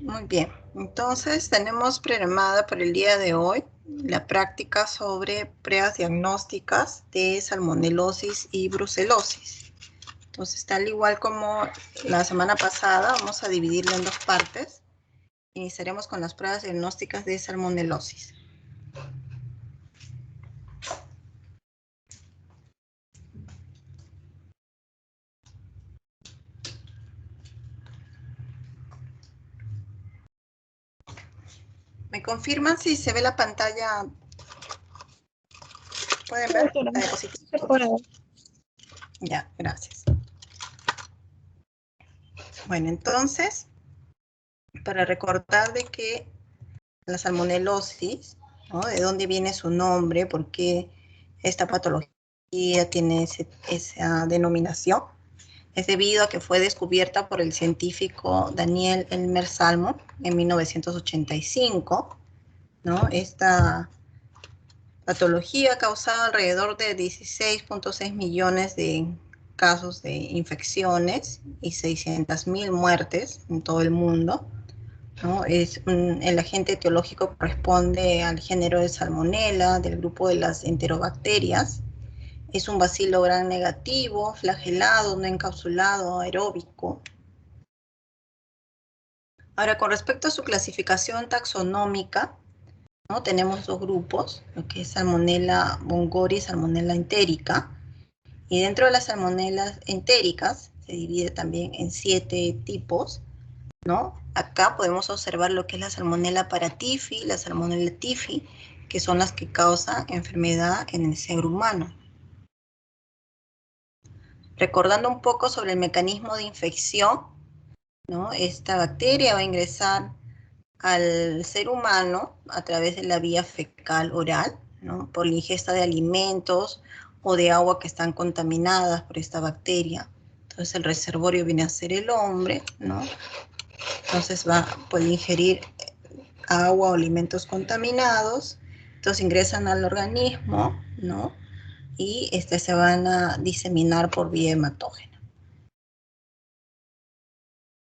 Muy bien. Entonces, tenemos programada para el día de hoy la práctica sobre pruebas diagnósticas de salmonelosis y brucelosis. Entonces, tal igual como la semana pasada, vamos a dividirla en dos partes. Iniciaremos con las pruebas diagnósticas de salmonelosis. ¿Me confirman si se ve la pantalla? ¿Pueden ver la diapositiva? Ya, gracias. Bueno, entonces, para recordar de que la salmonelosis, ¿no? ¿De dónde viene su nombre? ¿Por qué esta patología tiene esa denominación? Es debido a que fue descubierta por el científico Daniel Elmer Salmon en 1985, ¿no? Esta patología ha causado alrededor de 16.6 millones de casos de infecciones y 600.000 muertes en todo el mundo, ¿no? El agente etiológico corresponde al género de Salmonella, del grupo de las enterobacterias. Es un bacilo gram negativo, flagelado, no encapsulado, aeróbico. Ahora, con respecto a su clasificación taxonómica, ¿no? Tenemos dos grupos, lo que es Salmonella bongori y Salmonella entérica. Y dentro de las salmonelas entéricas se divide también en 7 tipos, ¿no? Acá podemos observar lo que es la Salmonella paratifi, la Salmonella tifi, que son las que causan enfermedad en el ser humano. Recordando un poco sobre el mecanismo de infección, ¿no? Esta bacteria va a ingresar al ser humano a través de la vía fecal oral, ¿no? Por la ingesta de alimentos o de agua que están contaminadas por esta bacteria. Entonces el reservorio viene a ser el hombre, ¿no? Entonces puede ingerir agua o alimentos contaminados, entonces ingresan al organismo, ¿no? Y se van a diseminar por vía hematógena.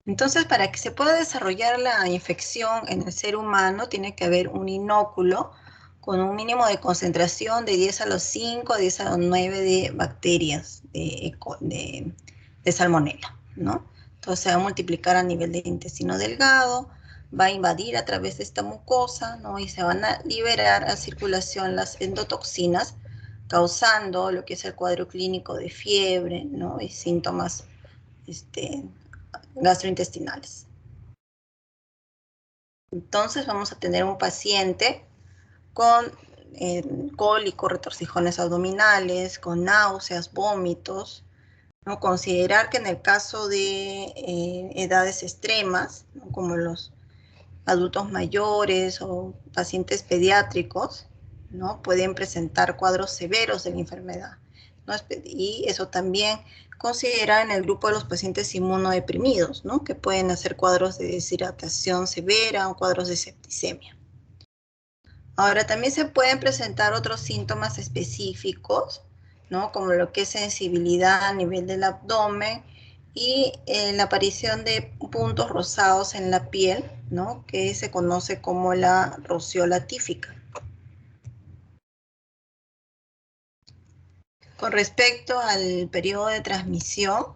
Entonces, para que se pueda desarrollar la infección en el ser humano, tiene que haber un inóculo con un mínimo de concentración de 10 a los 5, 10 a los 9 de bacterias de salmonella, ¿no? Entonces se va a multiplicar a nivel del intestino delgado, va a invadir a través de esta mucosa, ¿no? Y se van a liberar a circulación las endotoxinas, causando lo que es el cuadro clínico de fiebre, ¿no? Y síntomas gastrointestinales. Entonces vamos a tener un paciente con cólico, retorcijones abdominales, con náuseas, vómitos, ¿no? Considerar que en el caso de edades extremas, ¿no? Como los adultos mayores o pacientes pediátricos, ¿no? Pueden presentar cuadros severos de la enfermedad, ¿no? Y eso también considera en el grupo de los pacientes inmunodeprimidos, ¿no? Que pueden hacer cuadros de deshidratación severa o cuadros de septicemia. Ahora, también se pueden presentar otros síntomas específicos, ¿no? Como lo que es sensibilidad a nivel del abdomen y la aparición de puntos rosados en la piel, ¿no? Que se conoce como la rociola tífica. Con respecto al periodo de transmisión,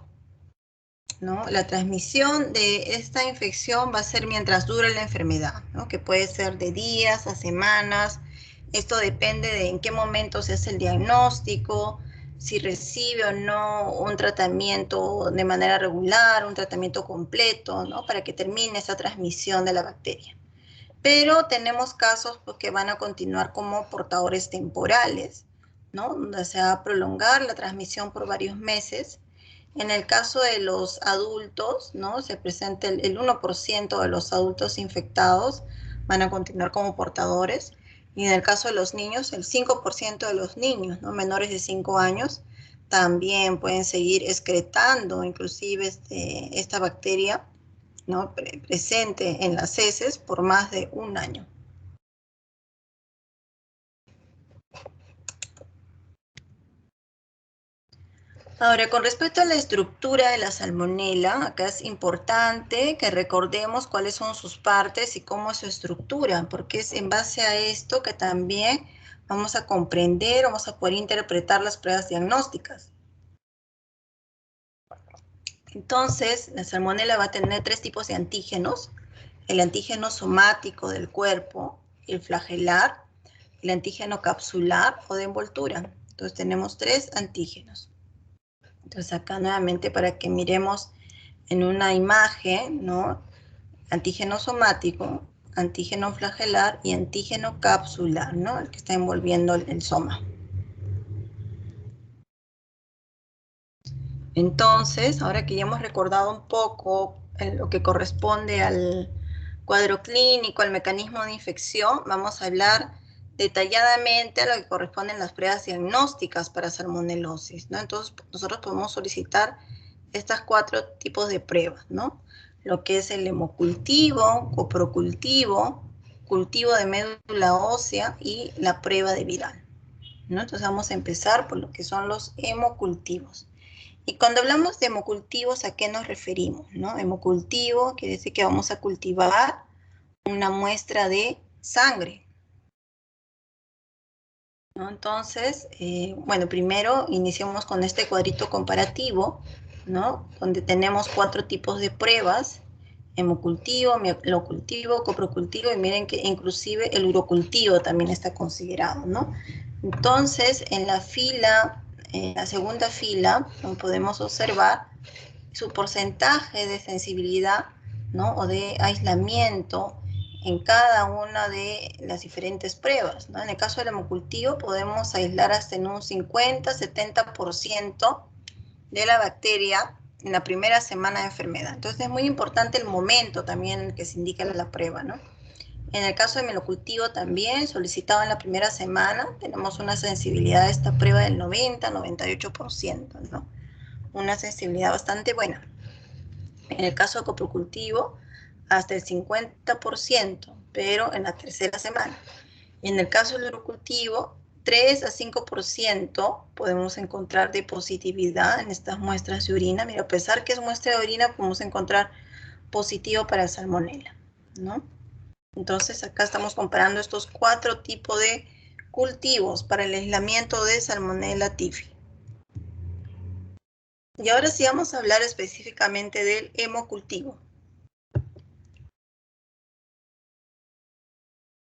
¿no? La transmisión de esta infección va a ser mientras dure la enfermedad, ¿no? Que puede ser de días a semanas. Esto depende de en qué momento se hace el diagnóstico, si recibe o no un tratamiento de manera regular, un tratamiento completo, ¿no? Para que termine esa transmisión de la bacteria. Pero tenemos casos pues, que van a continuar como portadores temporales, ¿no? Donde se va a prolongar la transmisión por varios meses. En el caso de los adultos, ¿no? Se presenta el 1% de los adultos infectados van a continuar como portadores. Y en el caso de los niños, el 5% de los niños, ¿no? Menores de 5 años, también pueden seguir excretando inclusive esta bacteria, ¿no? Presente en las heces por más de un año. Ahora, con respecto a la estructura de la salmonela, acá es importante que recordemos cuáles son sus partes y cómo es su estructura, porque es en base a esto que también vamos a comprender, vamos a poder interpretar las pruebas diagnósticas. Entonces, la salmonela va a tener 3 tipos de antígenos: el antígeno somático del cuerpo, el flagelar, el antígeno capsular o de envoltura. Entonces, tenemos 3 antígenos. Entonces, acá nuevamente para que miremos en una imagen, ¿no? Antígeno somático, antígeno flagelar y antígeno capsular, ¿no? El que está envolviendo el soma. Entonces, ahora que ya hemos recordado un poco lo que corresponde al cuadro clínico, al mecanismo de infección, vamos a hablar detalladamente a lo que corresponden las pruebas diagnósticas para salmonelosis, ¿no? Entonces, nosotros podemos solicitar estas 4 tipos de pruebas, ¿no? Lo que es el hemocultivo, coprocultivo, cultivo de médula ósea y la prueba de viral, ¿no? Entonces vamos a empezar por lo que son los hemocultivos. Y cuando hablamos de hemocultivos, ¿a qué nos referimos, no? Hemocultivo quiere decir que vamos a cultivar una muestra de sangre, ¿no? Entonces, bueno, primero iniciamos con este cuadrito comparativo, ¿no? Donde tenemos 4 tipos de pruebas: hemocultivo, mielocultivo, coprocultivo, y miren que inclusive el urocultivo también está considerado, ¿no? Entonces, en la segunda fila, como podemos observar, su porcentaje de sensibilidad, ¿no? O de aislamiento en cada una de las diferentes pruebas, ¿no? En el caso del hemocultivo podemos aislar hasta en un 50-70% de la bacteria en la primera semana de enfermedad. Entonces es muy importante el momento también en el que se indica la prueba, ¿no? En el caso de mielocultivo también, solicitado en la primera semana, tenemos una sensibilidad de esta prueba del 90-98%, ¿no? Una sensibilidad bastante buena. En el caso de coprocultivo, hasta el 50%, pero en la tercera semana. Y en el caso del urocultivo, 3-5% podemos encontrar de positividad en estas muestras de orina. Mira, a pesar que es muestra de orina, podemos encontrar positivo para salmonela, ¿no? Entonces, acá estamos comparando estos 4 tipos de cultivos para el aislamiento de salmonella typhi. Y ahora sí vamos a hablar específicamente del hemocultivo.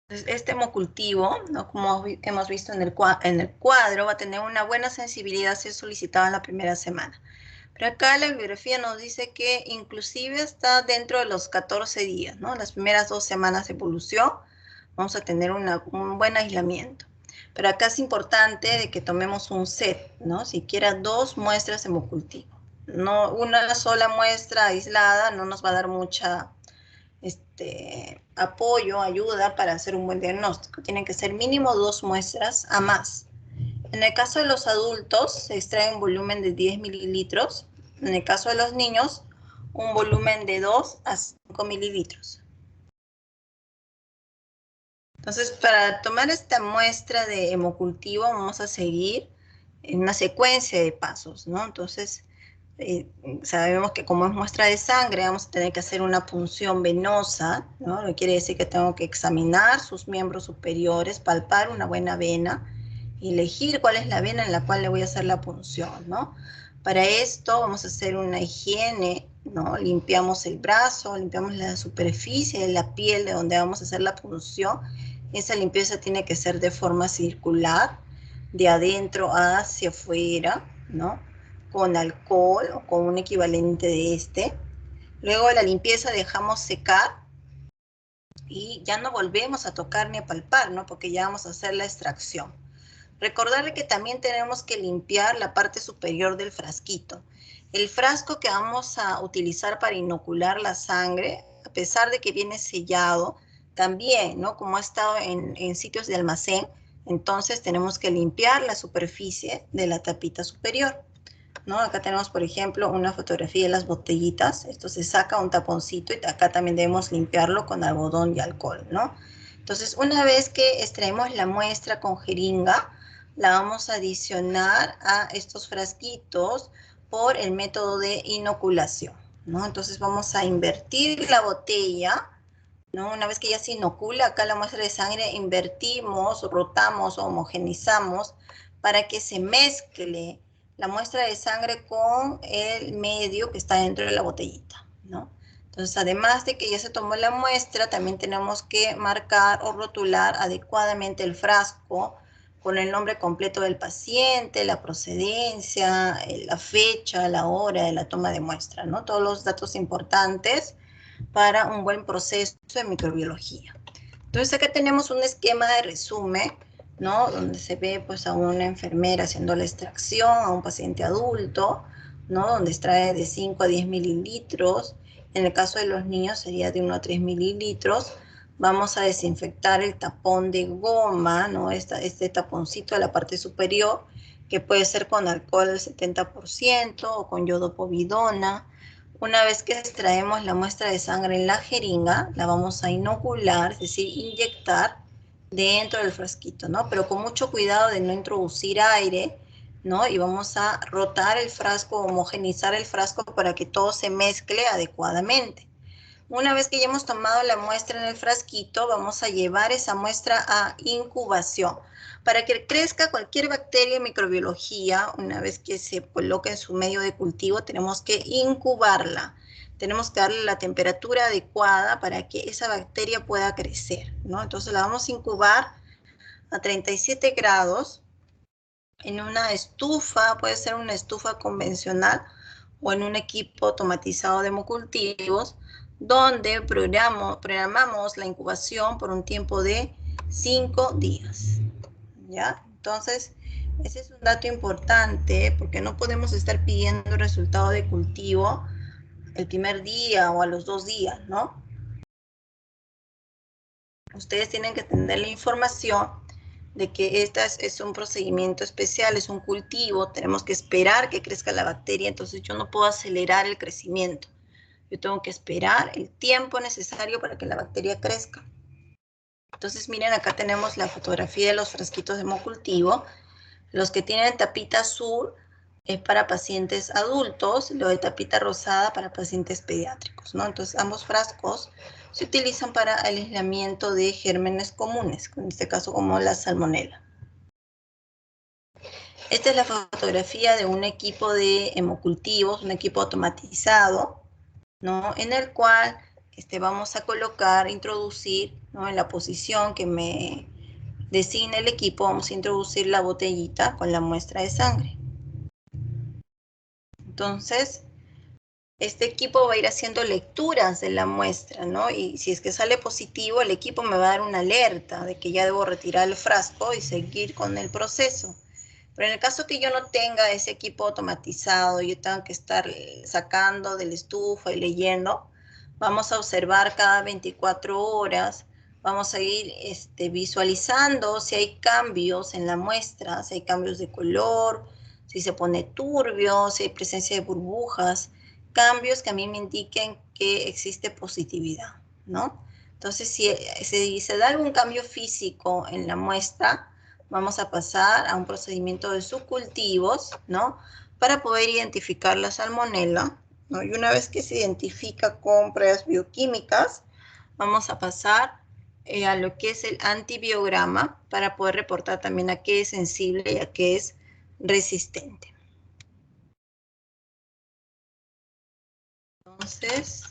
Este hemocultivo, ¿no? Como hemos visto en el cuadro, va a tener una buena sensibilidad si es solicitado en la primera semana. Pero acá la bibliografía nos dice que inclusive está dentro de los 14 días, ¿no? Las primeras 2 semanas de evolución vamos a tener un buen aislamiento. Pero acá es importante de que tomemos un set, ¿no? Siquiera 2 muestras de hemocultivo. No, una sola muestra aislada no nos va a dar mucha apoyo, ayuda para hacer un buen diagnóstico. Tienen que ser mínimo 2 muestras a más. En el caso de los adultos, se extrae un volumen de 10 mililitros. En el caso de los niños, un volumen de 2 a 5 mililitros. Entonces, para tomar esta muestra de hemocultivo, vamos a seguir en una secuencia de pasos, ¿no? Entonces, sabemos que como es muestra de sangre, vamos a tener que hacer una punción venosa, ¿no? Lo que quiere decir que tengo que examinar sus miembros superiores, palpar una buena vena, y elegir cuál es la vena en la cual le voy a hacer la punción, ¿no? Para esto vamos a hacer una higiene, ¿no? Limpiamos el brazo, limpiamos la superficie de la piel de donde vamos a hacer la punción. Esa limpieza tiene que ser de forma circular, de adentro hacia afuera, ¿no? Con alcohol o con un equivalente de este. Luego de la limpieza dejamos secar y ya no volvemos a tocar ni a palpar, ¿no? Porque ya vamos a hacer la extracción. Recordarle que también tenemos que limpiar la parte superior del frasquito. El frasco que vamos a utilizar para inocular la sangre, a pesar de que viene sellado, también, ¿no? Como ha estado en sitios de almacén, entonces tenemos que limpiar la superficie de la tapita superior, ¿no? Acá tenemos, por ejemplo, una fotografía de las botellitas. Esto se saca un taponcito y acá también debemos limpiarlo con algodón y alcohol, ¿no? Entonces, una vez que extraemos la muestra con jeringa, la vamos a adicionar a estos frasquitos por el método de inoculación, ¿no? Entonces vamos a invertir la botella, ¿no? Una vez que ya se inocula acá la muestra de sangre, invertimos, rotamos, homogenizamos para que se mezcle la muestra de sangre con el medio que está dentro de la botellita, ¿no? Entonces, además de que ya se tomó la muestra, también tenemos que marcar o rotular adecuadamente el frasco con el nombre completo del paciente, la procedencia, la fecha, la hora de la toma de muestra, ¿no? Todos los datos importantes para un buen proceso de microbiología. Entonces acá tenemos un esquema de resumen, ¿no? Donde se ve pues a una enfermera haciendo la extracción, a un paciente adulto, ¿no? Donde extrae de 5 a 10 mililitros. En el caso de los niños sería de 1 a 3 mililitros. Vamos a desinfectar el tapón de goma, ¿no? Este taponcito de la parte superior, que puede ser con alcohol del 70% o con yodopovidona. Una vez que extraemos la muestra de sangre en la jeringa, la vamos a inocular, es decir, inyectar dentro del frasquito, ¿no? Pero con mucho cuidado de no introducir aire, ¿no? Y vamos a rotar el frasco, homogenizar el frasco para que todo se mezcle adecuadamente. Una vez que ya hemos tomado la muestra en el frasquito, vamos a llevar esa muestra a incubación. Para que crezca cualquier bacteria en microbiología, una vez que se coloca en su medio de cultivo, tenemos que incubarla. Tenemos que darle la temperatura adecuada para que esa bacteria pueda crecer, ¿no? Entonces la vamos a incubar a 37 grados en una estufa, puede ser una estufa convencional o en un equipo automatizado de hemocultivos, donde programamos la incubación por un tiempo de 5 días, ¿ya? Entonces, ese es un dato importante porque no podemos estar pidiendo el resultado de cultivo el primer día o a los 2 días, ¿no? Ustedes tienen que tener la información de que este es un procedimiento especial, es un cultivo, tenemos que esperar que crezca la bacteria, entonces yo no puedo acelerar el crecimiento. Yo tengo que esperar el tiempo necesario para que la bacteria crezca. Entonces, miren, acá tenemos la fotografía de los frasquitos de hemocultivo. Los que tienen tapita azul es para pacientes adultos, lo de tapita rosada para pacientes pediátricos, ¿no? Entonces, ambos frascos se utilizan para el aislamiento de gérmenes comunes, en este caso como la salmonela. Esta es la fotografía de un equipo de hemocultivos, un equipo automatizado, ¿no? En el cual vamos a colocar, introducir, ¿no? En la posición que me designa el equipo, vamos a introducir la botellita con la muestra de sangre. Entonces, este equipo va a ir haciendo lecturas de la muestra, ¿no? Y si es que sale positivo, el equipo me va a dar una alerta de que ya debo retirar el frasco y seguir con el proceso. Pero en el caso que yo no tenga ese equipo automatizado, yo tengo que estar sacando de la estufa y leyendo, vamos a observar cada 24 horas, vamos a ir visualizando si hay cambios en la muestra, si hay cambios de color, si se pone turbio, si hay presencia de burbujas, cambios que a mí me indiquen que existe positividad, ¿no? Entonces, si se da algún cambio físico en la muestra, vamos a pasar a un procedimiento de subcultivos, ¿no? Para poder identificar la salmonela, ¿no? Y una vez que se identifica con pruebas bioquímicas, vamos a pasar a lo que es el antibiograma para poder reportar también a qué es sensible y a qué es resistente. Entonces,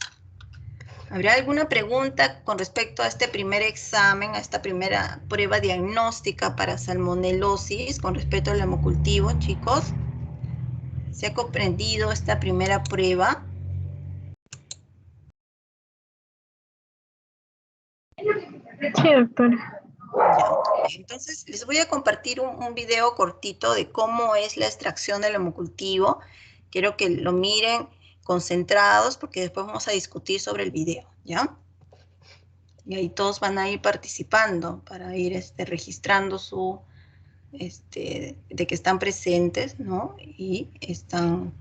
¿habrá alguna pregunta con respecto a este primer examen, a esta primera prueba diagnóstica para salmonelosis con respecto al hemocultivo, chicos? ¿Se ha comprendido esta primera prueba? Sí, doctora. Ya. Entonces, les voy a compartir un video cortito de cómo es la extracción del hemocultivo. Quiero que lo miren concentrados porque después vamos a discutir sobre el video, ¿ya? Y ahí todos van a ir participando para ir registrando su, de que están presentes, ¿no? Y están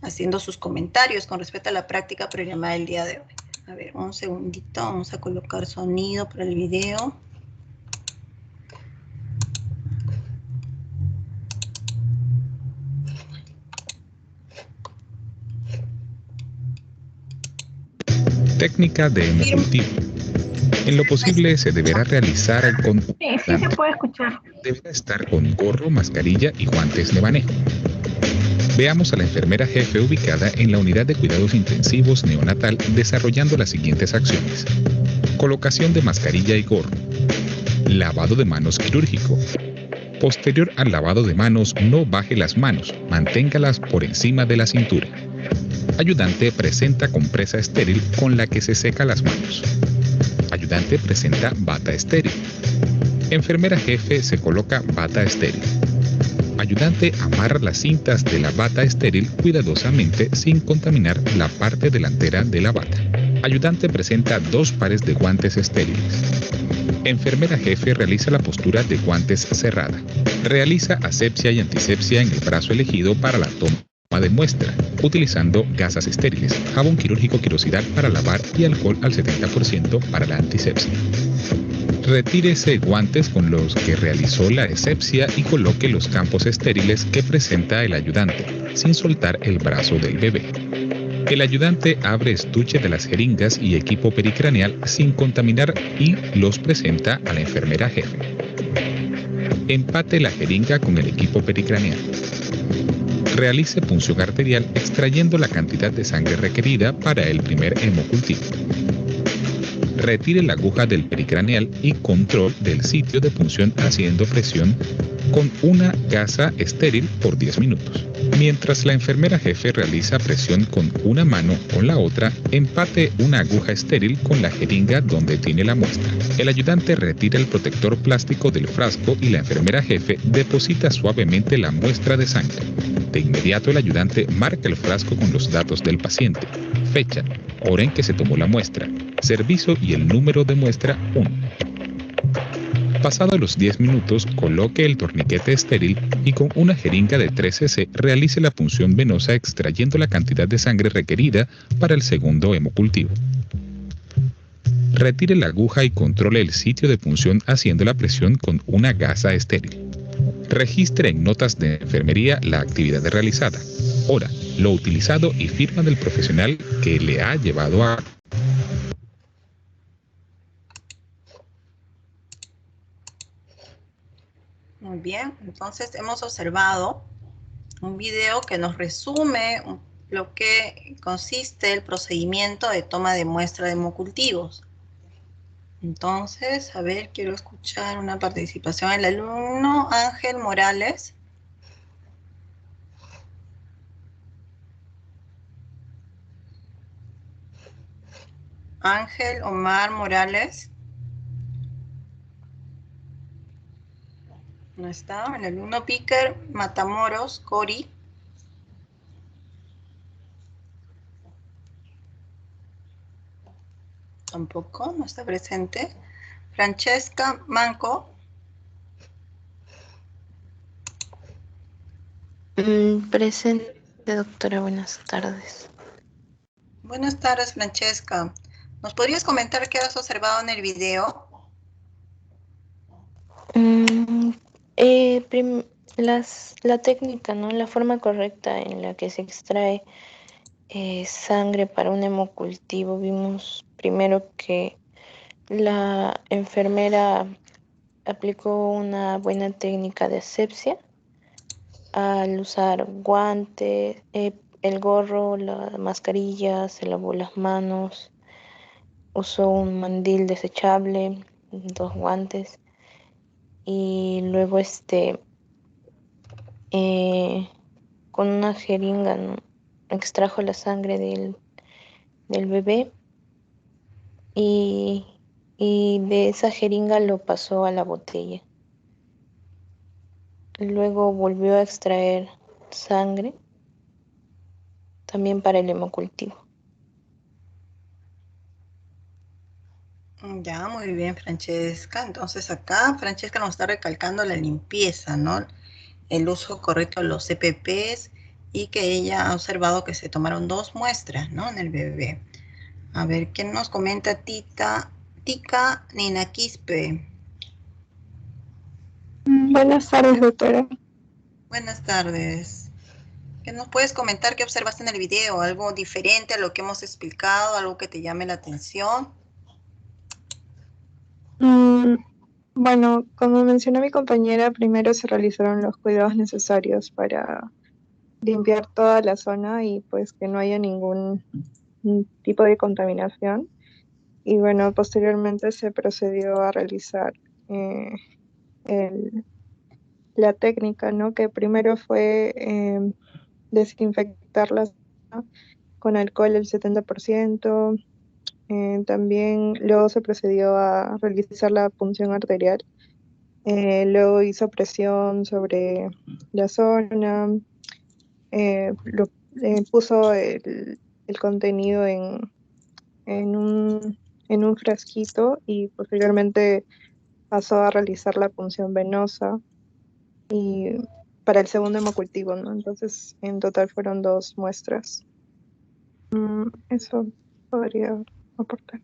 haciendo sus comentarios con respecto a la práctica programada del día de hoy. A ver, un segundito, vamos a colocar sonido para el video. Técnica de hemocultivo. En lo posible se deberá realizar con... Sí, sí se puede escuchar. Deberá estar con gorro, mascarilla y guantes de manejo. Veamos a la enfermera jefe ubicada en la unidad de cuidados intensivos neonatal desarrollando las siguientes acciones. Colocación de mascarilla y gorro. Lavado de manos quirúrgico. Posterior al lavado de manos, no baje las manos, manténgalas por encima de la cintura. Ayudante presenta compresa estéril con la que se seca las manos. Ayudante presenta bata estéril. Enfermera jefe se coloca bata estéril. Ayudante amarra las cintas de la bata estéril cuidadosamente sin contaminar la parte delantera de la bata. Ayudante presenta 2 pares de guantes estériles. Enfermera jefe realiza la postura de guantes cerrada. Realiza asepsia y antisepsia en el brazo elegido para la toma de muestra, utilizando gasas estériles, jabón quirúrgico quirosidal para lavar y alcohol al 70% para la antisepsia. Retírese guantes con los que realizó la asepsia y coloque los campos estériles que presenta el ayudante, sin soltar el brazo del bebé. El ayudante abre estuche de las jeringas y equipo pericraneal sin contaminar y los presenta a la enfermera jefe. Empate la jeringa con el equipo pericraneal. Realice punción arterial extrayendo la cantidad de sangre requerida para el primer hemocultivo. Retire la aguja del pericraneal y control del sitio de punción haciendo presión con una gasa estéril por 10 minutos. Mientras la enfermera jefe realiza presión con una mano con la otra, empate una aguja estéril con la jeringa donde tiene la muestra. El ayudante retira el protector plástico del frasco y la enfermera jefe deposita suavemente la muestra de sangre. De inmediato el ayudante marca el frasco con los datos del paciente, fecha, hora en que se tomó la muestra, servicio y el número de muestra 1. Pasado los 10 minutos, coloque el torniquete estéril y con una jeringa de 3 cc realice la punción venosa extrayendo la cantidad de sangre requerida para el segundo hemocultivo. Retire la aguja y controle el sitio de punción haciendo la presión con una gasa estéril. Registre en notas de enfermería la actividad realizada, hora, lo utilizado y firma del profesional que le ha llevado a... Muy bien, entonces hemos observado un video que nos resume lo que consiste el procedimiento de toma de muestra de hemocultivos. Entonces, a ver, quiero escuchar una participación del alumno Ángel Morales. Ángel Omar Morales. No está. El alumno Picker Matamoros, Cori. Tampoco, no está presente. Francesca Manco. Presente, doctora. Buenas tardes. Buenas tardes, Francesca. ¿Nos podrías comentar qué has observado en el video? La técnica, ¿no? La forma correcta en la que se extrae sangre para un hemocultivo. Vimos primero que la enfermera aplicó una buena técnica de asepsia al usar guantes, el gorro, la mascarilla, se lavó las manos, usó un mandil desechable, 2 guantes y luego con una jeringa, ¿no? Extrajo la sangre del bebé y de esa jeringa lo pasó a la botella. Luego volvió a extraer sangre también para el hemocultivo. Ya, muy bien, Francesca. Entonces acá Francesca nos está recalcando la limpieza, ¿no? El uso correcto de los CPPs y que ella ha observado que se tomaron 2 muestras, ¿no? En el bebé. A ver, ¿qué nos comenta Tika Nina Quispe? Buenas tardes, doctora. Buenas tardes. ¿Qué nos puedes comentar? ¿Qué observaste en el video? ¿Algo diferente a lo que hemos explicado? ¿Algo que te llame la atención? Bueno, como mencionó mi compañera, primero se realizaron los cuidados necesarios para limpiar toda la zona y pues que no haya ningún tipo de contaminación. Y bueno, posteriormente se procedió a realizar eh, el- la técnica, ¿no? Que primero fue desinfectar la zona con alcohol el 70%. También luego se procedió a realizar la punción arterial. Luego hizo presión sobre la zona, lo, puso el contenido en en un frasquito y posteriormente pasó a realizar la punción venosa y para el segundo hemocultivo, ¿no? Entonces, en total fueron dos muestras. Eso podría aportar.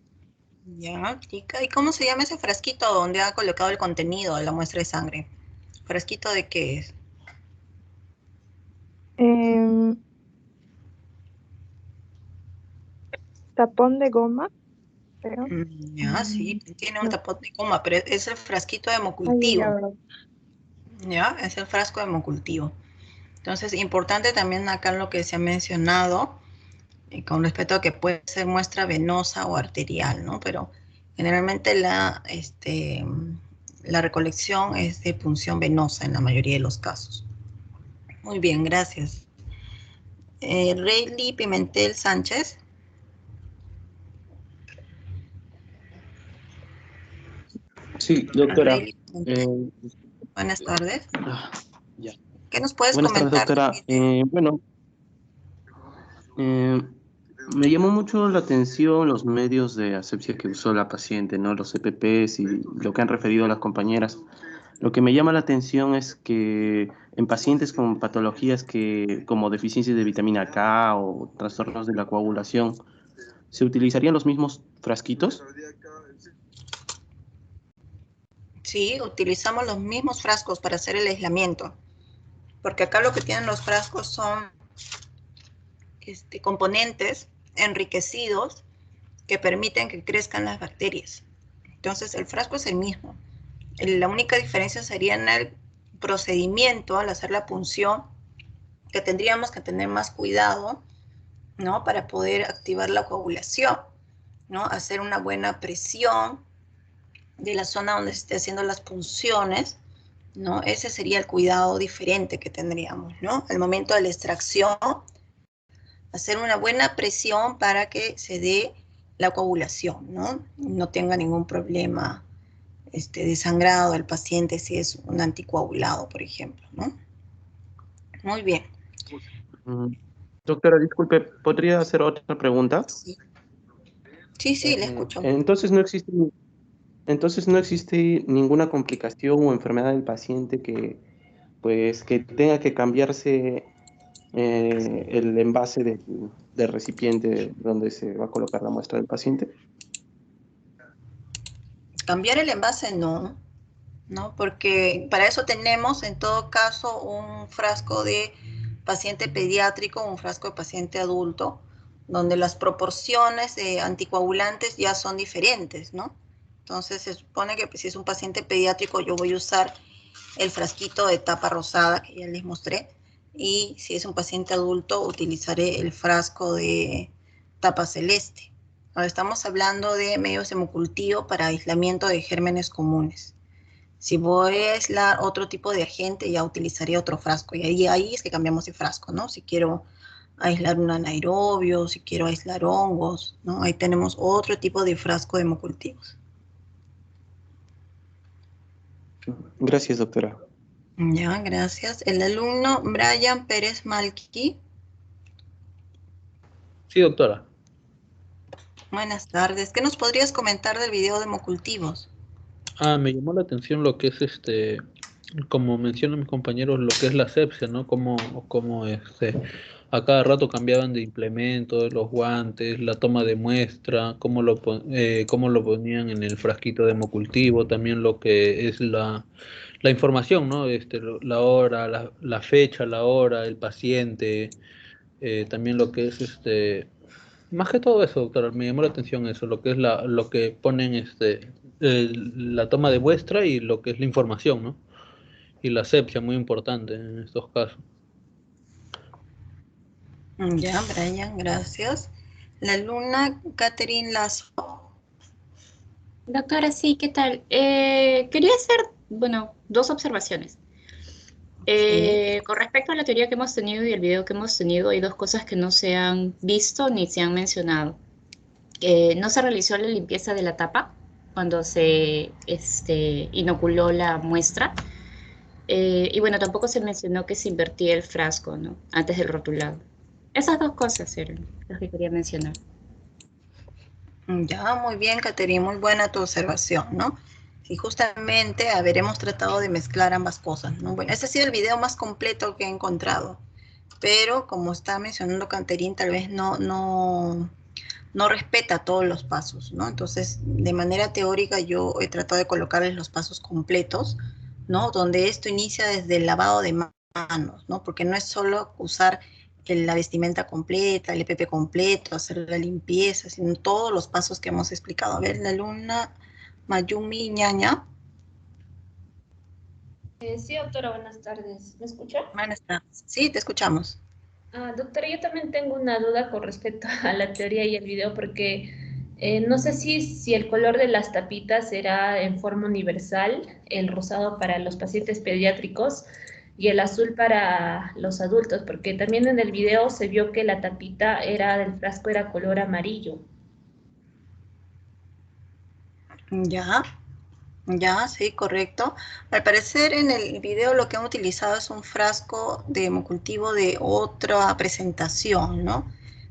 Ya, chica. ¿Y cómo se llama ese frasquito donde ha colocado el contenido de la muestra de sangre? ¿Frasquito de qué es? Em, Tapón de goma, creo. Ya, sí, Mm, tiene un no, tapón de goma, pero es el frasquito de ahí ya, hemocultivo. ¿verdad? Ya, es el frasco de hemocultivo. Entonces, importante también acá lo que se ha mencionado, con respecto a que puede ser muestra venosa o arterial, ¿no? Pero generalmente la recolección es de punción venosa en la mayoría de los casos. Muy bien, gracias. Rayleigh Pimentel Sánchez. Sí, doctora. Rayleigh Eh, Pimentel, buenas tardes. ah, ya. ¿Qué nos puedes Buenas tardes, comentar del doctora. video? Bueno, eh, me llamó mucho la atención los medios de asepsia que usó la paciente, ¿no? Los EPPs y lo que han referido las compañeras. Lo que me llama la atención es que en pacientes con patologías como deficiencias de vitamina K o trastornos de la coagulación, ¿se utilizarían los mismos frasquitos? Sí, utilizamos los mismos frascos para hacer el aislamiento, porque acá lo que tienen los frascos son componentes enriquecidos que permiten que crezcan las bacterias. Entonces, el frasco es el mismo. La única diferencia sería en el procedimiento al hacer la punción, que tendríamos que tener más cuidado, ¿no? Para poder activar la coagulación, ¿no? Hacer una buena presión de la zona donde se esté haciendo las punciones, ¿no? Ese sería el cuidado diferente que tendríamos, ¿no? Al momento de la extracción, hacer una buena presión para que se dé la coagulación, ¿no? No tenga ningún problema de sangrado del paciente si es un anticoagulado, por ejemplo, ¿no? Muy bien. Mm, Doctora, disculpe, ¿podría hacer otra pregunta? Sí, sí, sí, le escucho. Entonces no existe ninguna complicación o enfermedad del paciente que tenga que cambiarse el envase del recipiente donde se va a colocar la muestra del paciente. Cambiar el envase no, ¿no? Porque para eso tenemos en todo caso un frasco de paciente pediátrico, un frasco de paciente adulto, donde las proporciones de anticoagulantes ya son diferentes, ¿no? Entonces se supone que si es un paciente pediátrico yo voy a usar el frasquito de tapa rosada que ya les mostré, y si es un paciente adulto utilizaré el frasco de tapa celeste. Ahora estamos hablando de medios de hemocultivo para aislamiento de gérmenes comunes. Si voy a aislar otro tipo de agente, ya utilizaría otro frasco. Y ahí es que cambiamos de frasco, ¿no? Si quiero aislar un anaerobio, si quiero aislar hongos, ¿no? Ahí tenemos otro tipo de frasco de hemocultivos. Gracias, doctora. Ya, gracias. El alumno Brian Pérez Malqui. Sí, doctora. Buenas tardes. ¿Qué nos podrías comentar del video de hemocultivos? Me llamó la atención lo que es como mencionan mis compañeros, lo que es la asepsia, ¿no? Cómo a cada rato cambiaban de implementos, los guantes, la toma de muestra, cómo lo ponían en el frasquito de hemocultivo, también lo que es la información, ¿no? La hora, la fecha, la hora, el paciente, también lo que es más que todo eso, doctor, me llamó la atención eso, lo que es lo que ponen la toma de muestra y lo que es la información, ¿no? Y la asepsia, muy importante en estos casos. Ya, Brian, gracias. La alumna Catherine Lazo. Doctora, sí, ¿qué tal? Quería hacer, bueno, dos observaciones. Con respecto a la teoría que hemos tenido y el video que hemos tenido, hay dos cosas que no se han visto ni se han mencionado. No se realizó la limpieza de la tapa cuando se inoculó la muestra. Y bueno, tampoco se mencionó que se invertía el frasco, ¿no? Antes del rotulado. Esas dos cosas eran las que quería mencionar. Ya, muy bien, Catherine, muy buena tu observación, ¿no? Sí, justamente, hemos tratado de mezclar ambas cosas, ¿no? Bueno, ese ha sido el video más completo que he encontrado, pero como está mencionando Catherine, tal vez no respeta todos los pasos, ¿no? Entonces, de manera teórica, yo he tratado de colocarles los pasos completos, ¿no? Donde esto inicia desde el lavado de manos, ¿no? Porque no es solo usar la vestimenta completa, el EPP completo, hacer la limpieza, sino todos los pasos que hemos explicado. A ver, la alumna Mayumi Ñaña. Sí, doctora, buenas tardes. ¿Me escucha? Buenas tardes. Sí, te escuchamos. Doctora, yo también tengo una duda con respecto a la teoría y el video, porque no sé si el color de las tapitas era en forma universal, el rosado para los pacientes pediátricos y el azul para los adultos, porque también en el video se vio que la tapita del frasco era color amarillo. Ya. Ya, sí, correcto. Al parecer en el video lo que han utilizado es un frasco de hemocultivo de otra presentación, ¿no?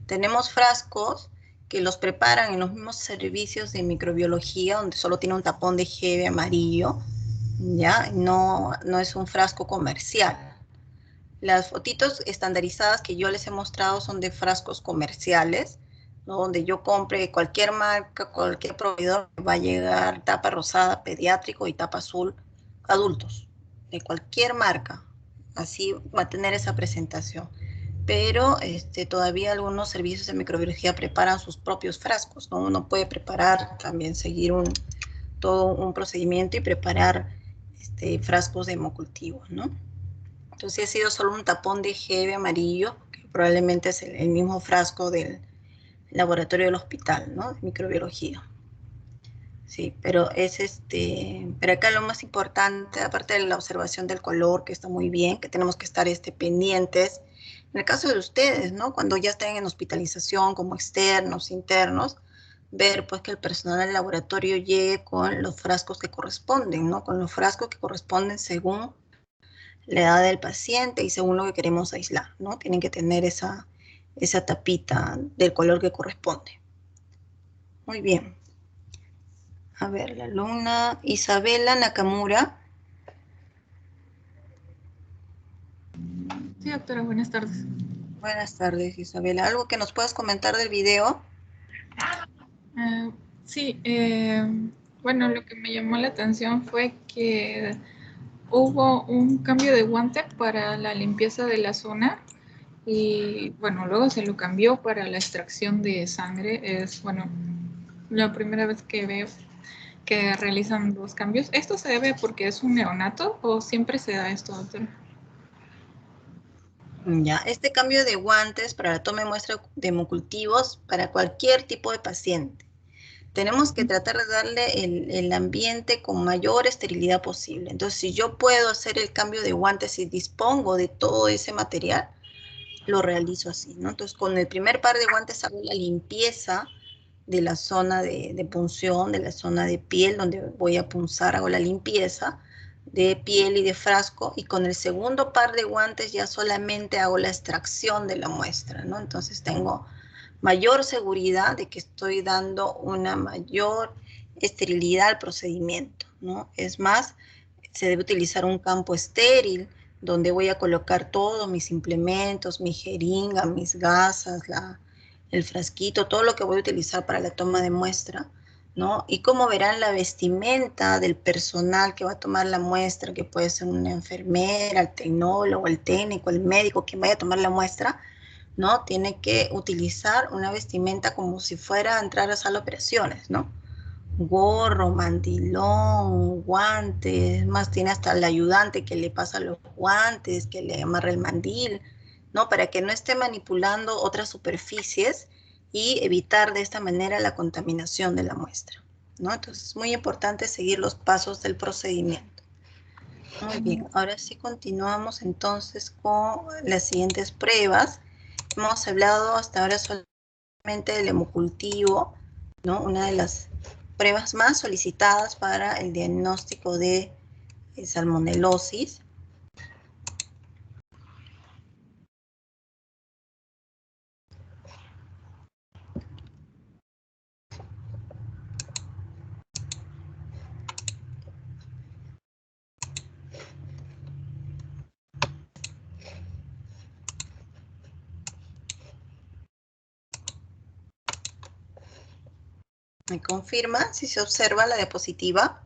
Tenemos frascos que los preparan en los mismos servicios de microbiología, donde solo tiene un tapón de Hebe amarillo, ¿ya? No es un frasco comercial. Las fotitos estandarizadas que yo les he mostrado son de frascos comerciales, ¿no? Donde yo compre cualquier marca, cualquier proveedor, va a llegar tapa rosada pediátrico y tapa azul adultos, de cualquier marca. Así va a tener esa presentación. Pero todavía algunos servicios de microbiología preparan sus propios frascos, ¿no? Uno puede preparar, también seguir todo un procedimiento y preparar frascos de hemocultivos, ¿no? Entonces ha sido solo un tapón de Hebe amarillo, que probablemente es el mismo frasco del laboratorio del hospital, ¿no? De microbiología. Sí, pero pero acá lo más importante, aparte de la observación del color, que está muy bien, que tenemos que estar pendientes, en el caso de ustedes, ¿no? Cuando ya estén en hospitalización como externos, internos, ver pues que el personal del laboratorio llegue con los frascos que corresponden, ¿no? Con los frascos que corresponden según la edad del paciente y según lo que queremos aislar, ¿no? Tienen que tener esa tapita del color que corresponde. Muy bien. A ver, la alumna Isabela Nakamura. Sí, doctora, buenas tardes. Buenas tardes, Isabela. ¿Algo que nos puedas comentar del video? Sí, bueno, lo que me llamó la atención fue que hubo un cambio de guante para la limpieza de la zona y bueno, luego se lo cambió para la extracción de sangre. Es, bueno, la primera vez que veo que realizan los cambios. ¿Esto se debe porque es un neonato o siempre se da esto, doctora? Ya, este cambio de guantes para la toma de muestra de hemocultivos para cualquier tipo de paciente. Tenemos que tratar de darle el ambiente con mayor esterilidad posible. Entonces, si yo puedo hacer el cambio de guantes y dispongo de todo ese material, lo realizo así, ¿no? Entonces, con el primer par de guantes hago la limpieza de la zona de punción, de la zona de piel, donde voy a punzar, hago la limpieza de piel y de frasco, y con el segundo par de guantes ya solamente hago la extracción de la muestra, ¿no? Entonces tengo mayor seguridad de que estoy dando una mayor esterilidad al procedimiento, ¿no? Es más, se debe utilizar un campo estéril donde voy a colocar todos mis implementos, mi jeringa, mis gasas, el frasquito, todo lo que voy a utilizar para la toma de muestra, ¿no? Y como verán, la vestimenta del personal que va a tomar la muestra, que puede ser una enfermera, el tecnólogo, el técnico, el médico, quien vaya a tomar la muestra, ¿no? Tiene que utilizar una vestimenta como si fuera a entrar a sala de operaciones, ¿no? Gorro, mandilón, guantes, más tiene hasta el ayudante que le pasa los guantes, que le amarra el mandil, ¿no? Para que no esté manipulando otras superficies y evitar de esta manera la contaminación de la muestra, ¿no? Entonces es muy importante seguir los pasos del procedimiento. Muy bien, ahora sí continuamos entonces con las siguientes pruebas. Hemos hablado hasta ahora solamente del hemocultivo, ¿no? Una de las pruebas más solicitadas para el diagnóstico de salmonelosis. ¿Me confirma si se observa la diapositiva?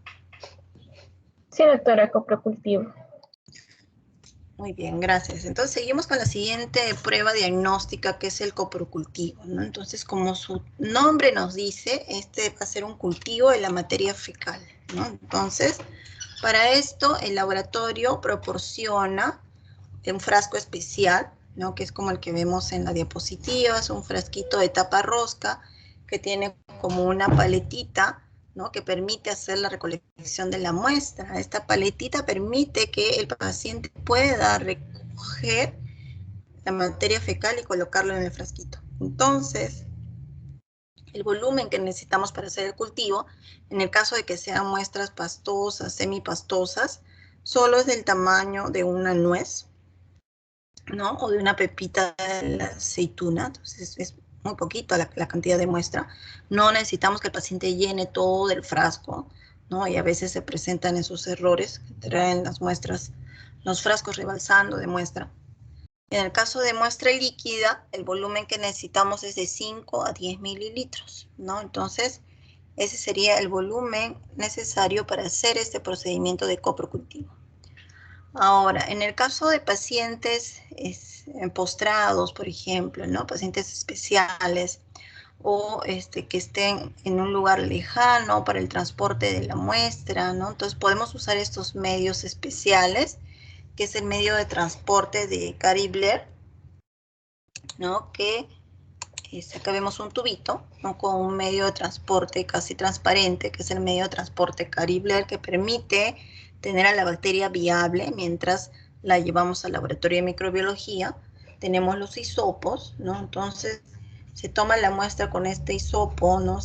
Sí, doctora, coprocultivo. Muy bien, gracias. Entonces seguimos con la siguiente prueba diagnóstica, que es el coprocultivo, ¿no? Entonces, como su nombre nos dice, este va a ser un cultivo de la materia fecal, ¿no? Entonces, para esto el laboratorio proporciona un frasco especial, ¿no? Que es como el que vemos en la diapositiva, es un frasquito de tapa rosca que tiene como una paletita, ¿no? Que permite hacer la recolección de la muestra. Esta paletita permite que el paciente pueda recoger la materia fecal y colocarlo en el frasquito. Entonces, el volumen que necesitamos para hacer el cultivo, en el caso de que sean muestras pastosas, semipastosas, solo es del tamaño de una nuez, ¿no? O de una pepita de la aceituna. Entonces es muy poquito la cantidad de muestra. No necesitamos que el paciente llene todo el frasco, ¿no? Y a veces se presentan esos errores que traen las muestras, los frascos rebalsando de muestra. En el caso de muestra líquida, el volumen que necesitamos es de 5 a 10 mililitros, ¿no? Entonces, ese sería el volumen necesario para hacer este procedimiento de coprocultivo. Ahora, en el caso de pacientes postrados, por ejemplo, ¿no? Pacientes especiales o que estén en un lugar lejano para el transporte de la muestra, ¿no? Entonces podemos usar estos medios especiales, que es el medio de transporte de Caribler, ¿no? Que acá vemos un tubito, ¿no? Con un medio de transporte casi transparente, que es el medio de transporte Caribler, que permite tener a la bacteria viable mientras la llevamos al laboratorio de microbiología. Tenemos los hisopos, ¿no? Entonces se toma la muestra con este hisopo, ¿no?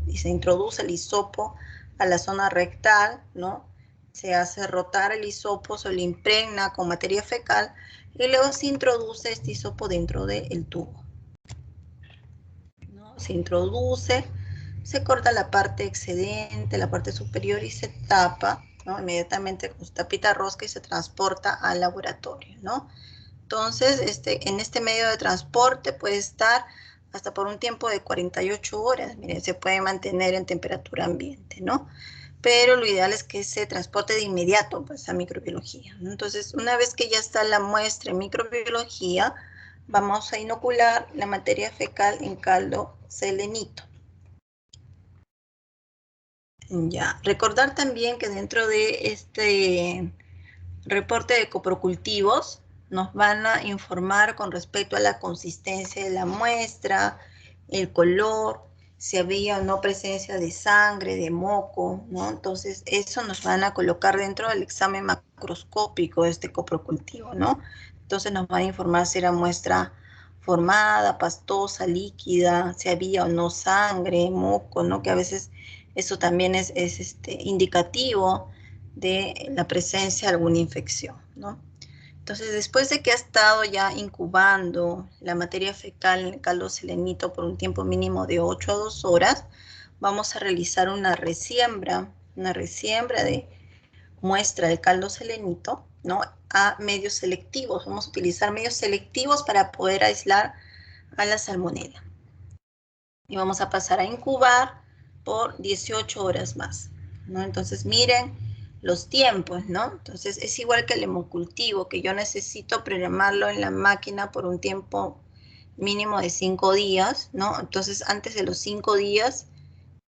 Y se introduce el hisopo a la zona rectal, ¿no? Se hace rotar el hisopo, se lo impregna con materia fecal y luego se introduce este hisopo dentro del tubo, ¿no? Se introduce, se corta la parte excedente, la parte superior y se tapa, ¿no? Inmediatamente con su tapita rosca y se transporta al laboratorio, ¿no? Entonces, en este medio de transporte puede estar hasta por un tiempo de 48 horas. Miren, se puede mantener en temperatura ambiente, ¿no? Pero lo ideal es que se transporte de inmediato pues, a microbiología, ¿no? Entonces, una vez que ya está la muestra en microbiología, vamos a inocular la materia fecal en caldo selenito. Ya, recordar también que dentro de este reporte de coprocultivos nos van a informar con respecto a la consistencia de la muestra, el color, si había o no presencia de sangre, de moco, ¿no? Entonces, eso nos van a colocar dentro del examen macroscópico de este coprocultivo, ¿no? Entonces, nos van a informar si era muestra formada, pastosa, líquida, si había o no sangre, moco, ¿no? Que a veces eso también es indicativo de la presencia de alguna infección, ¿no? Entonces, después de que ha estado ya incubando la materia fecal en el caldo selenito por un tiempo mínimo de 8 a 2 horas, vamos a realizar una resiembra de muestra del caldo selenito, ¿no? A medios selectivos. Vamos a utilizar medios selectivos para poder aislar a la salmonela. Y vamos a pasar a incubar por 18 horas más, ¿no? Entonces miren los tiempos, ¿no? Entonces es igual que el hemocultivo, que yo necesito programarlo en la máquina por un tiempo mínimo de 5 días, ¿no? Entonces antes de los 5 días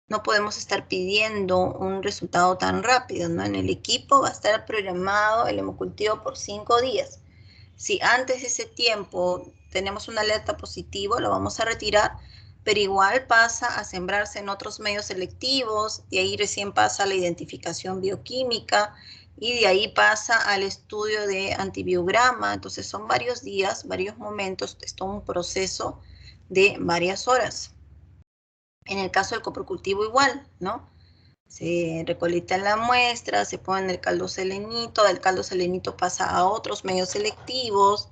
no podemos estar pidiendo un resultado tan rápido, ¿no? En el equipo va a estar programado el hemocultivo por 5 días. Si antes de ese tiempo tenemos una alerta positiva, lo vamos a retirar, pero igual pasa a sembrarse en otros medios selectivos, de ahí recién pasa a la identificación bioquímica, y de ahí pasa al estudio de antibiograma. Entonces son varios días, varios momentos, es todo un proceso de varias horas. En el caso del coprocultivo igual, ¿no? Se recolecta la muestra, se pone en el caldo selenito, del caldo selenito pasa a otros medios selectivos,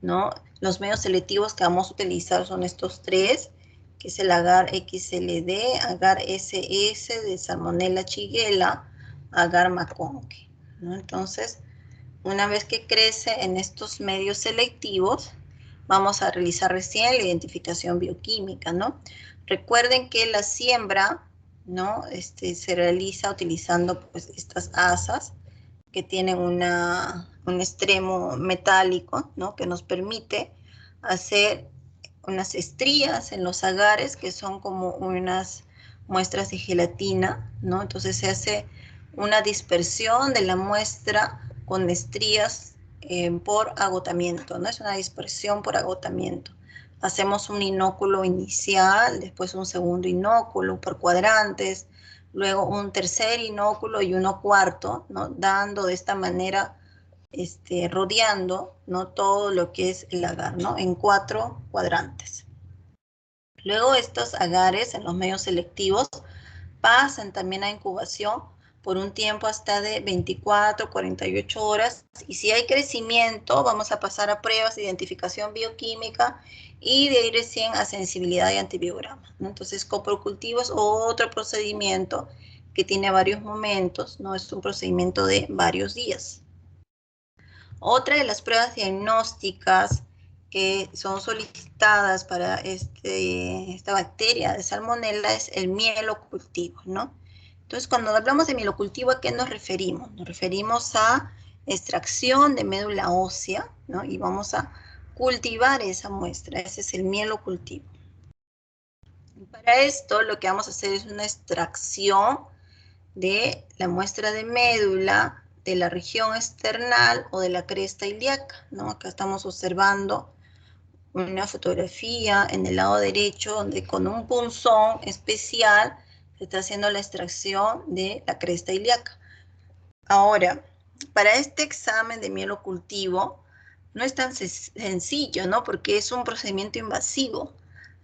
¿no? Los medios selectivos que vamos a utilizar son estos tres, que es el agar XLD, agar SS de Salmonella shigella, agar maconque, ¿no? Entonces, una vez que crece en estos medios selectivos, vamos a realizar recién la identificación bioquímica, ¿no? Recuerden que la siembra, ¿no? Se realiza utilizando pues estas asas que tienen un extremo metálico, ¿no? Que nos permite hacer unas estrías en los agares que son como unas muestras de gelatina, ¿no? Entonces se hace una dispersión de la muestra con estrías por agotamiento, ¿no? Es una dispersión por agotamiento. Hacemos un inóculo inicial, después un segundo inóculo por cuadrantes, luego un tercer inóculo y uno cuarto, ¿no? Dando de esta manera, rodeando, ¿no? Todo lo que es el agar, ¿no? En 4 cuadrantes. Luego estos agares en los medios selectivos pasan también a incubación por un tiempo hasta de 24, 48 horas. Y si hay crecimiento, vamos a pasar a pruebas de identificación bioquímica y de ahí recién a sensibilidad y antibiograma, ¿no? Entonces, coprocultivo es otro procedimiento que tiene varios momentos, ¿no? Es un procedimiento de varios días. Otra de las pruebas diagnósticas que son solicitadas para esta bacteria de salmonella es el mielocultivo, ¿no? Entonces, cuando hablamos de mielocultivo, ¿a qué nos referimos? Nos referimos a extracción de médula ósea, ¿no? Y vamos a cultivar esa muestra, ese es el mielocultivo. Y para esto, lo que vamos a hacer es una extracción de la muestra de médula de la región external o de la cresta ilíaca, ¿no? Acá estamos observando una fotografía en el lado derecho donde con un punzón especial se está haciendo la extracción de la cresta ilíaca. Ahora, para este examen de mielocultivo no es tan sencillo, ¿no? Porque es un procedimiento invasivo.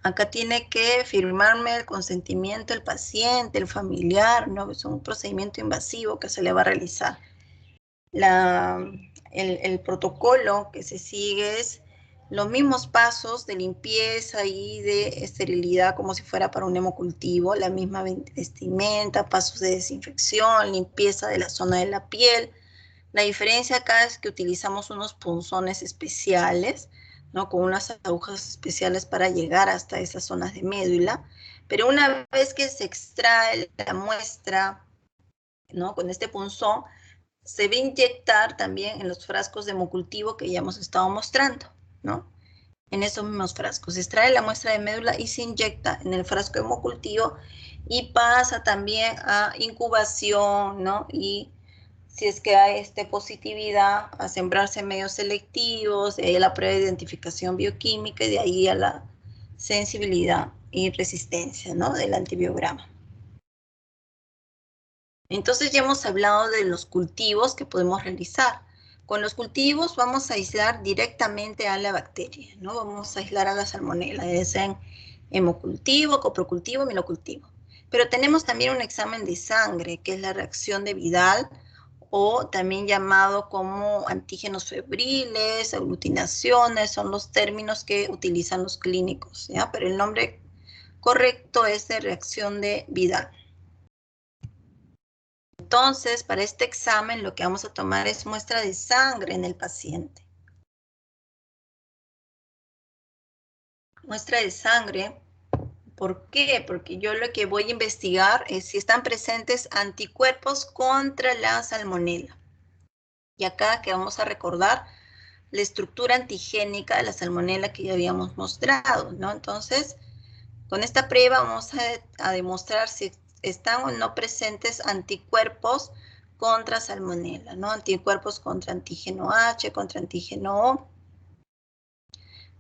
Acá tiene que firmarme el consentimiento del paciente, el familiar, ¿no? Es un procedimiento invasivo que se le va a realizar. El protocolo que se sigue es los mismos pasos de limpieza y de esterilidad como si fuera para un hemocultivo, la misma vestimenta, pasos de desinfección, limpieza de la zona de la piel. La diferencia acá es que utilizamos unos punzones especiales, ¿no? Con unas agujas especiales para llegar hasta esas zonas de médula, pero una vez que se extrae la muestra, ¿no? Con este punzón, se va a inyectar también en los frascos de hemocultivo que ya hemos estado mostrando, ¿no? En esos mismos frascos. Se extrae la muestra de médula y se inyecta en el frasco de hemocultivo y pasa también a incubación, ¿no? Y si es que hay positividad, a sembrarse en medios selectivos, de ahí a la prueba de identificación bioquímica y de ahí a la sensibilidad y resistencia, ¿no? Del antibiograma. Entonces ya hemos hablado de los cultivos que podemos realizar. Con los cultivos vamos a aislar directamente a la bacteria, ¿no? Vamos a aislar a la salmonella, es en hemocultivo, coprocultivo, mielocultivo. Pero tenemos también un examen de sangre, que es la reacción de Vidal, o también llamado como antígenos febriles, aglutinaciones, son los términos que utilizan los clínicos, ¿ya? Pero el nombre correcto es de reacción de Vidal. Entonces, para este examen lo que vamos a tomar es muestra de sangre en el paciente. Muestra de sangre. ¿Por qué? Porque yo lo que voy a investigar es si están presentes anticuerpos contra la salmonela. Y acá que vamos a recordar la estructura antigénica de la salmonela que ya habíamos mostrado, ¿no? Entonces, con esta prueba vamos a demostrar si están o no presentes anticuerpos contra salmonela, ¿no? Anticuerpos contra antígeno H, contra antígeno O,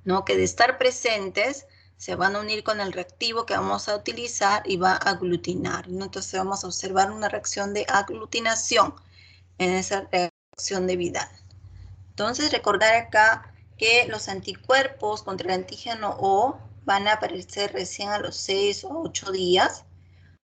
¿no? Que de estar presentes se van a unir con el reactivo que vamos a utilizar y va a aglutinar, ¿no? Entonces vamos a observar una reacción de aglutinación en esa reacción de Vidal. Entonces recordar acá que los anticuerpos contra el antígeno O van a aparecer recién a los 6 o 8 días.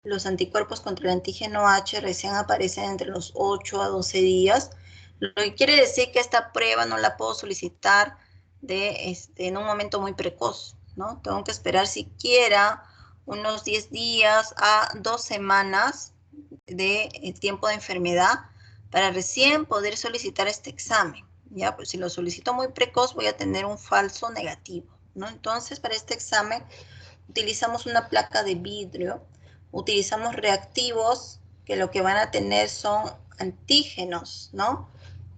Los anticuerpos contra el antígeno H recién aparecen entre los 8 a 12 días. Lo que quiere decir que esta prueba no la puedo solicitar en un momento muy precoz, ¿no? Tengo que esperar siquiera unos 10 días a 2 semanas de tiempo de enfermedad para recién poder solicitar este examen. Ya, pues si lo solicito muy precoz voy a tener un falso negativo, ¿no? Entonces, para este examen utilizamos una placa de vidrio, utilizamos reactivos que lo que van a tener son antígenos, ¿no?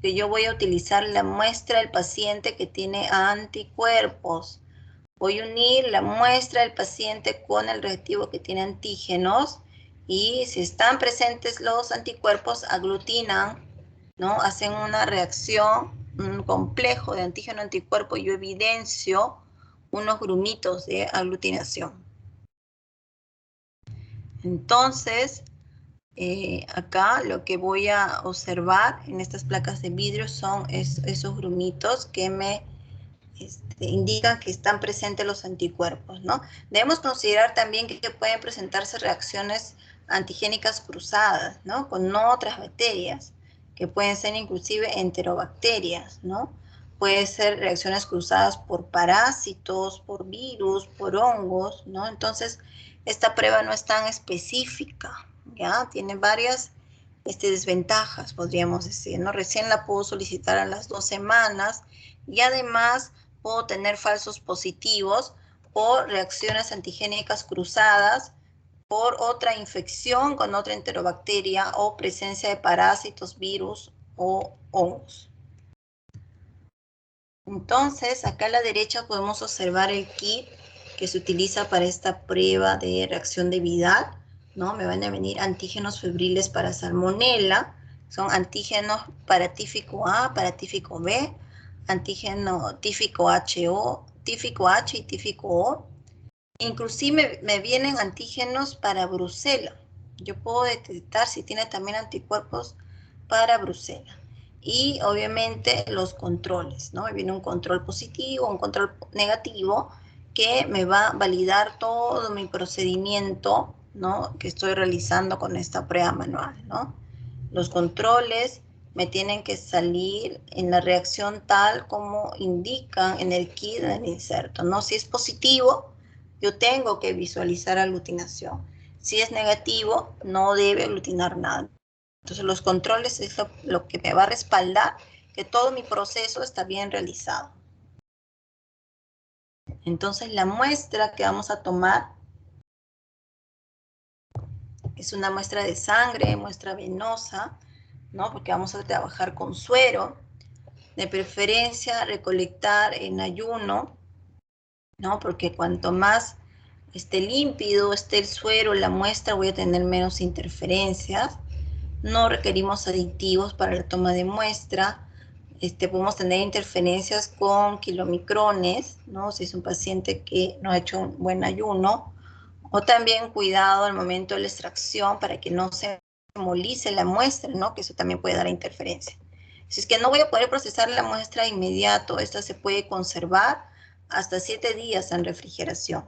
Que yo voy a utilizar la muestra del paciente que tiene anticuerpos. Voy a unir la muestra del paciente con el reactivo que tiene antígenos y si están presentes los anticuerpos aglutinan, ¿no? Hacen una reacción, un complejo de antígeno-anticuerpo y yo evidencio unos grumitos de aglutinación. Entonces, acá lo que voy a observar en estas placas de vidrio son esos grumitos que me indican que están presentes los anticuerpos, ¿no? Debemos considerar también que pueden presentarse reacciones antigénicas cruzadas, ¿no? Con otras bacterias, que pueden ser inclusive enterobacterias, ¿no? Pueden ser reacciones cruzadas por parásitos, por virus, por hongos, ¿no? Entonces, esta prueba no es tan específica, ¿ya? Tiene varias desventajas, podríamos decir, ¿no? Recién la puedo solicitar a las 2 semanas y además puedo tener falsos positivos o reacciones antigénicas cruzadas por otra infección con otra enterobacteria o presencia de parásitos, virus o hongos. Entonces, acá a la derecha podemos observar el kit que se utiliza para esta prueba de reacción de Vidal, ¿no? Me van a venir antígenos febriles para salmonela, son antígenos para tífico A, para tífico B, antígeno tífico HO, tífico H y tífico O. Inclusive me vienen antígenos para Brucela. Yo puedo detectar si tiene también anticuerpos para Brucela. Y obviamente los controles, ¿no? Me viene un control positivo, un control negativo, que me va a validar todo mi procedimiento, ¿no? Que estoy realizando con esta prueba manual, ¿no? Los controles me tienen que salir en la reacción tal como indican en el kit del inserto, ¿no? Si es positivo, yo tengo que visualizar aglutinación. Si es negativo, no debe aglutinar nada. Entonces los controles es lo que me va a respaldar que todo mi proceso está bien realizado. Entonces la muestra que vamos a tomar es una muestra de sangre, muestra venosa, ¿no? Porque vamos a trabajar con suero. De preferencia recolectar en ayuno, ¿no? Porque cuanto más límpido esté el suero, la muestra, voy a tener menos interferencias. No requerimos aditivos para la toma de muestra. Podemos tener interferencias con kilomicrones, ¿no? Si es un paciente que no ha hecho un buen ayuno. O también cuidado al momento de la extracción para que no se hemolice la muestra, ¿no? Que eso también puede dar interferencia. Si es que no voy a poder procesar la muestra de inmediato, esta se puede conservar hasta 7 días en refrigeración.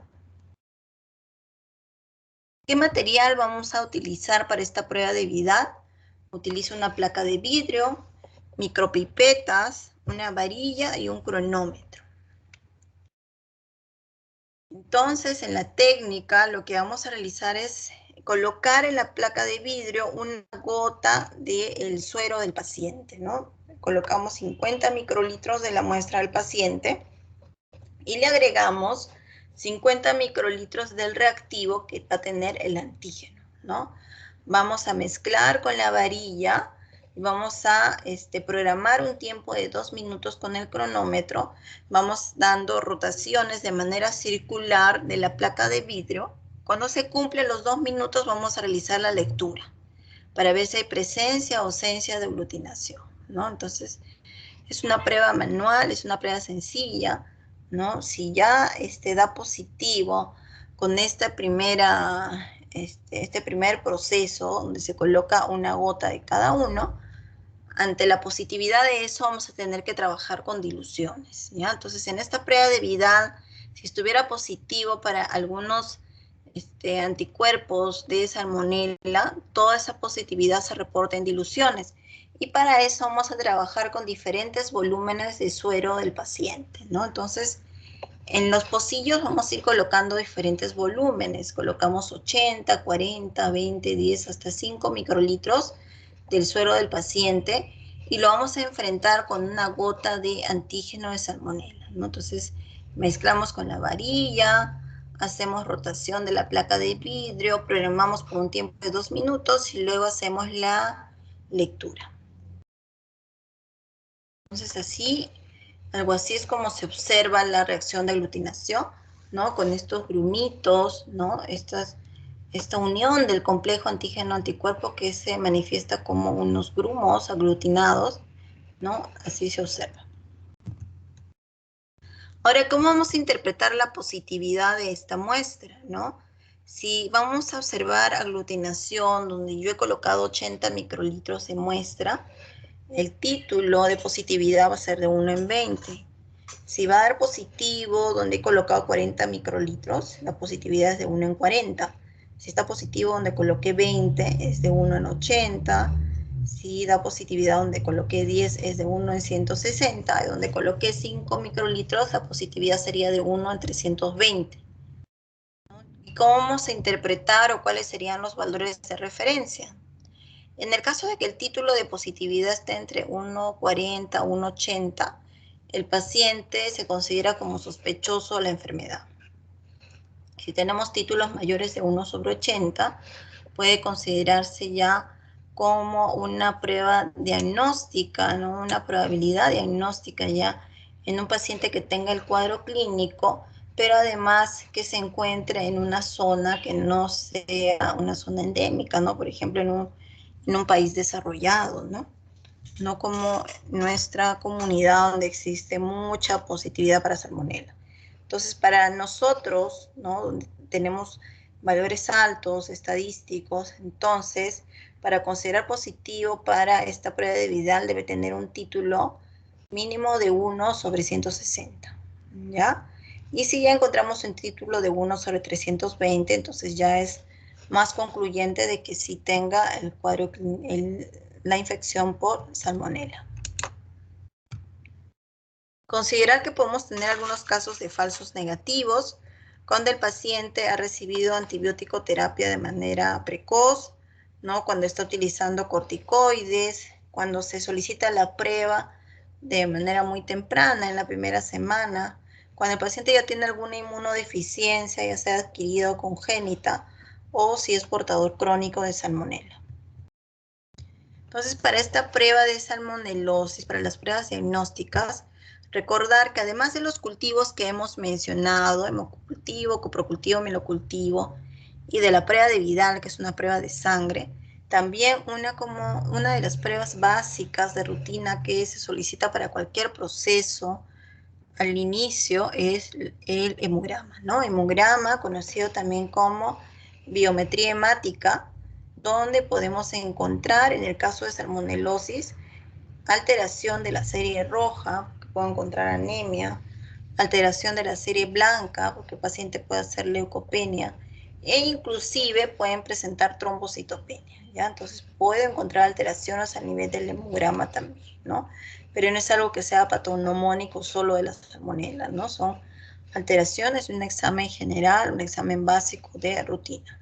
¿Qué material vamos a utilizar para esta prueba de Vidal? Utilizo una placa de vidrio, micropipetas, una varilla y un cronómetro. Entonces, en la técnica, lo que vamos a realizar es colocar en la placa de vidrio una gota del suero del paciente, ¿no? Colocamos 50 microlitros de la muestra al paciente y le agregamos 50 microlitros del reactivo que va a tener el antígeno, ¿no? Vamos a mezclar con la varilla y vamos a programar un tiempo de 2 minutos con el cronómetro. Vamos dando rotaciones de manera circular de la placa de vidrio. Cuando se cumplen los 2 minutos vamos a realizar la lectura para ver si hay presencia o ausencia de aglutinación, ¿no? Entonces, es una prueba manual, es una prueba sencilla, ¿no? Si ya da positivo con esta primera, este primer proceso donde se coloca una gota de cada uno, ante la positividad de eso vamos a tener que trabajar con diluciones, ¿ya? Entonces, en esta prueba de Vidal, si estuviera positivo para algunos anticuerpos de salmonela, toda esa positividad se reporta en diluciones. Y para eso vamos a trabajar con diferentes volúmenes de suero del paciente, ¿no? Entonces, en los pocillos vamos a ir colocando diferentes volúmenes. Colocamos 80, 40, 20, 10, hasta 5 microlitros del suero del paciente y lo vamos a enfrentar con una gota de antígeno de salmonela, ¿no? Entonces, mezclamos con la varilla, hacemos rotación de la placa de vidrio, programamos por un tiempo de 2 minutos y luego hacemos la lectura. Entonces, algo así es como se observa la reacción de aglutinación, ¿no? Con estos grumitos, ¿no? Esta unión del complejo antígeno-anticuerpo que se manifiesta como unos grumos aglutinados, ¿no? Así se observa. Ahora, ¿cómo vamos a interpretar la positividad de esta muestra, ¿no? Si vamos a observar aglutinación donde yo he colocado 80 microlitros de muestra, el título de positividad va a ser de 1 en 20. Si va a dar positivo donde he colocado 40 microlitros, la positividad es de 1 en 40. Si está positivo donde coloqué 20, es de 1 en 80. Si da positividad donde coloqué 10, es de 1 en 160. Y donde coloqué 5 microlitros, la positividad sería de 1 en 320. ¿Y cómo vamos a interpretar o cuáles serían los valores de referencia? En el caso de que el título de positividad esté entre 1,40 a 1,80, el paciente se considera como sospechoso de la enfermedad. Si tenemos títulos mayores de 1/80, puede considerarse ya como una prueba diagnóstica, ¿no? Una probabilidad diagnóstica ya en un paciente que tenga el cuadro clínico, pero además que se encuentre en una zona que no sea una zona endémica, ¿no? Por ejemplo, en un país desarrollado, ¿no? No como nuestra comunidad donde existe mucha positividad para salmonela. Entonces, para nosotros, ¿no? Donde tenemos valores altos, estadísticos, entonces, para considerar positivo para esta prueba de Vidal debe tener un título mínimo de 1/160, ¿ya? Y si ya encontramos un título de 1/320, entonces ya es más concluyente de que sí tenga el cuadro, la infección por salmonela. Considerar que podemos tener algunos casos de falsos negativos cuando el paciente ha recibido antibiótico terapia de manera precoz, ¿no? Cuando está utilizando corticoides, cuando se solicita la prueba de manera muy temprana, en la primera semana, cuando el paciente ya tiene alguna inmunodeficiencia, ya sea adquirida o congénita, o si es portador crónico de salmonela. Entonces, para esta prueba de salmonelosis, para las pruebas diagnósticas, recordar que además de los cultivos que hemos mencionado, hemocultivo, coprocultivo, mielocultivo, y de la prueba de Vidal, que es una prueba de sangre, también una de las pruebas básicas de rutina que se solicita para cualquier proceso al inicio es el hemograma, ¿no? Hemograma, conocido también como biometría hemática, donde podemos encontrar, en el caso de salmonelosis, alteración de la serie roja, que puedo encontrar anemia, alteración de la serie blanca, porque el paciente puede hacer leucopenia, e inclusive pueden presentar trombocitopenia, ¿ya? Entonces puedo encontrar alteraciones a nivel del hemograma también, ¿no? Pero no es algo que sea patognomónico solo de la salmonela, ¿no? Son alteraciones de un examen general, un examen básico de rutina.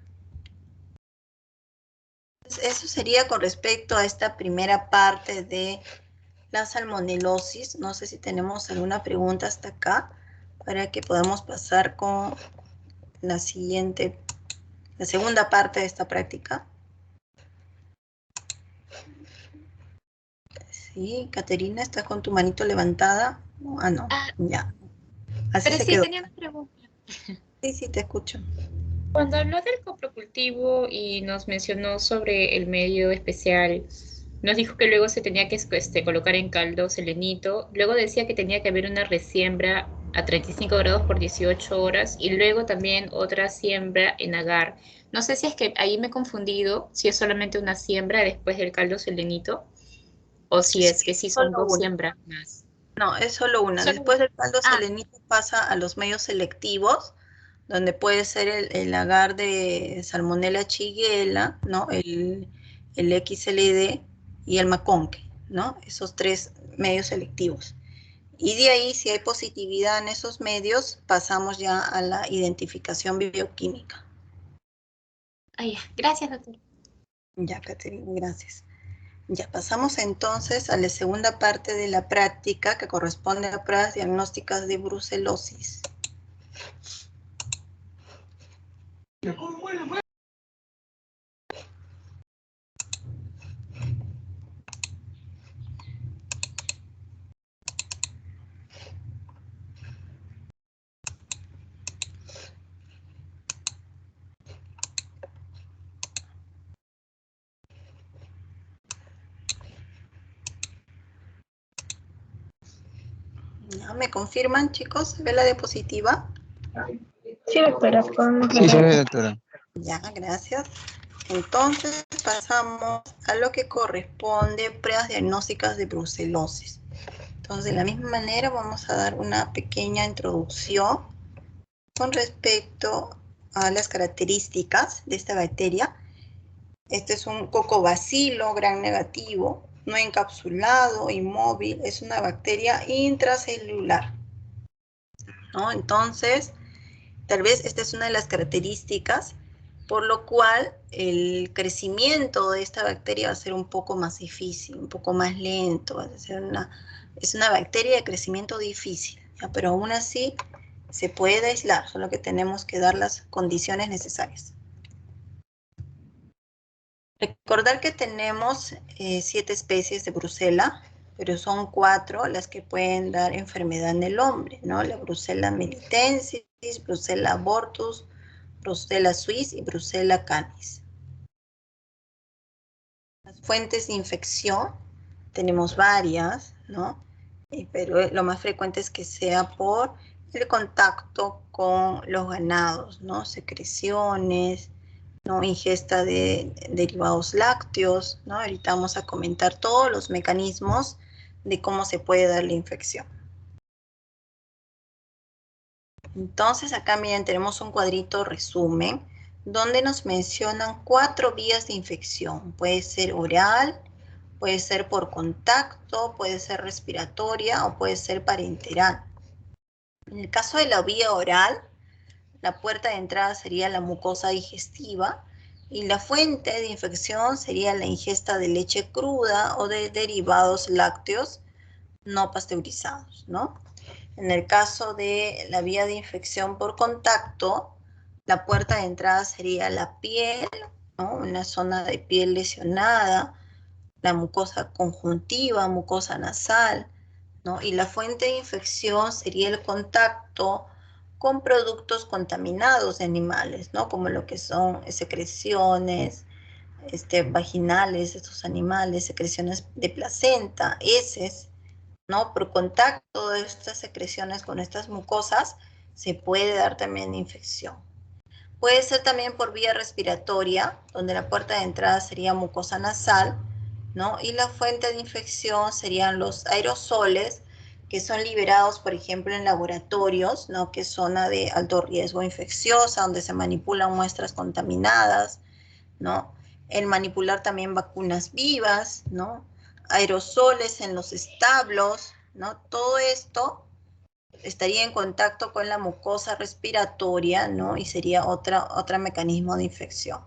eso sería con respecto a esta primera parte de la salmonelosis. No sé si tenemos alguna pregunta hasta acá para que podamos pasar con la siguiente, la segunda parte de esta práctica. Sí, Caterina, ¿estás con tu manito levantada? Ah, no, ya. Así Pero se sí, quedó. tenía una pregunta. Sí, sí, te escucho. Cuando habló del coprocultivo y nos mencionó sobre el medio especial, nos dijo que luego se tenía que colocar en caldo selenito, luego decía que tenía que haber una resiembra a 35 grados por 18 horas y luego también otra siembra en agar. No sé si es que ahí me he confundido, si es solamente una siembra después del caldo selenito o si es que sí son Solo dos una. siembras más. No, es solo una. Solo Después una. del caldo selenito pasa a los medios selectivos, donde puede ser el agar de Salmonella shigella, ¿no? El XLD y el maconque, ¿no? Esos tres medios selectivos. Y de ahí, si hay positividad en esos medios, pasamos ya a la identificación bioquímica. Ya. Gracias, doctor. Ya, Caterina, gracias. Ya pasamos entonces a la segunda parte de la práctica que corresponde a pruebas diagnósticas de brucelosis. ¿Ya? ¿Me confirman, chicos? ¿Se ve la diapositiva? Sí, doctora. Sí, se ve, doctora. Ya, gracias. Entonces pasamos a lo que corresponde pruebas diagnósticas de brucelosis. Entonces, de la misma manera vamos a dar una pequeña introducción con respecto a las características de esta bacteria. Este es un cocobacilo gram negativo, no encapsulado, inmóvil, es una bacteria intracelular, ¿no? Entonces, tal vez esta es una de las características por lo cual el crecimiento de esta bacteria va a ser un poco más difícil, un poco más lento, es una bacteria de crecimiento difícil, ¿ya? Pero aún así se puede aislar, solo que tenemos que dar las condiciones necesarias. Recordar que tenemos 7 especies de brucela, pero son 4 las que pueden dar enfermedad en el hombre, ¿no? La brucela melitensis, brucela abortus, brucela suis y brucela canis. Las fuentes de infección tenemos varias, ¿no? Pero lo más frecuente es que sea por el contacto con los ganados, ¿no? Secreciones, ¿no? Ingesta de derivados lácteos, ¿no? Ahorita vamos a comentar todos los mecanismos de cómo se puede dar la infección. Entonces acá miren, tenemos un cuadrito resumen donde nos mencionan 4 vías de infección. Puede ser oral, puede ser por contacto, puede ser respiratoria o puede ser parenteral. En el caso de la vía oral, la puerta de entrada sería la mucosa digestiva y la fuente de infección sería la ingesta de leche cruda o de derivados lácteos no pasteurizados, ¿no? En el caso de la vía de infección por contacto, la puerta de entrada sería la piel, ¿no? Una zona de piel lesionada, la mucosa conjuntiva, mucosa nasal, ¿no? Y la fuente de infección sería el contacto con productos contaminados de animales, ¿no? Como lo que son secreciones vaginales de estos animales, secreciones de placenta, heces, ¿no? Por contacto de estas secreciones con estas mucosas se puede dar también infección. Puede ser también por vía respiratoria, donde la puerta de entrada sería mucosa nasal, ¿no? Y la fuente de infección serían los aerosoles que son liberados, por ejemplo, en laboratorios, ¿no? Que es zona de alto riesgo infecciosa, donde se manipulan muestras contaminadas, ¿no? El manipular también vacunas vivas, ¿no? Aerosoles en los establos, ¿no? Todo esto estaría en contacto con la mucosa respiratoria, ¿no? Y sería otro mecanismo de infección.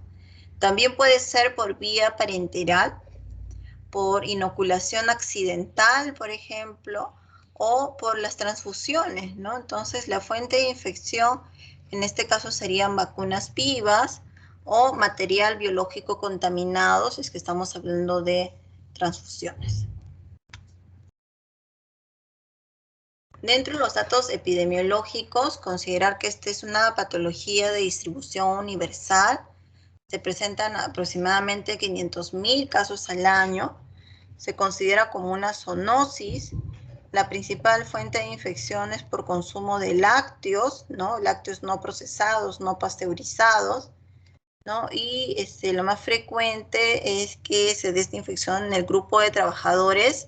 También puede ser por vía parenteral, por inoculación accidental, por ejemplo, o por las transfusiones, ¿no? Entonces, la fuente de infección, en este caso, serían vacunas vivas o material biológico contaminado, si es que estamos hablando de transfusiones. Dentro de los datos epidemiológicos, considerar que esta es una patología de distribución universal. Se presentan aproximadamente 500.000 casos al año. Se considera como una zoonosis. La principal fuente de infección es por consumo de lácteos, ¿no? Lácteos no procesados, no pasteurizados, ¿no? Y lo más frecuente es que se dé esta infección en el grupo de trabajadores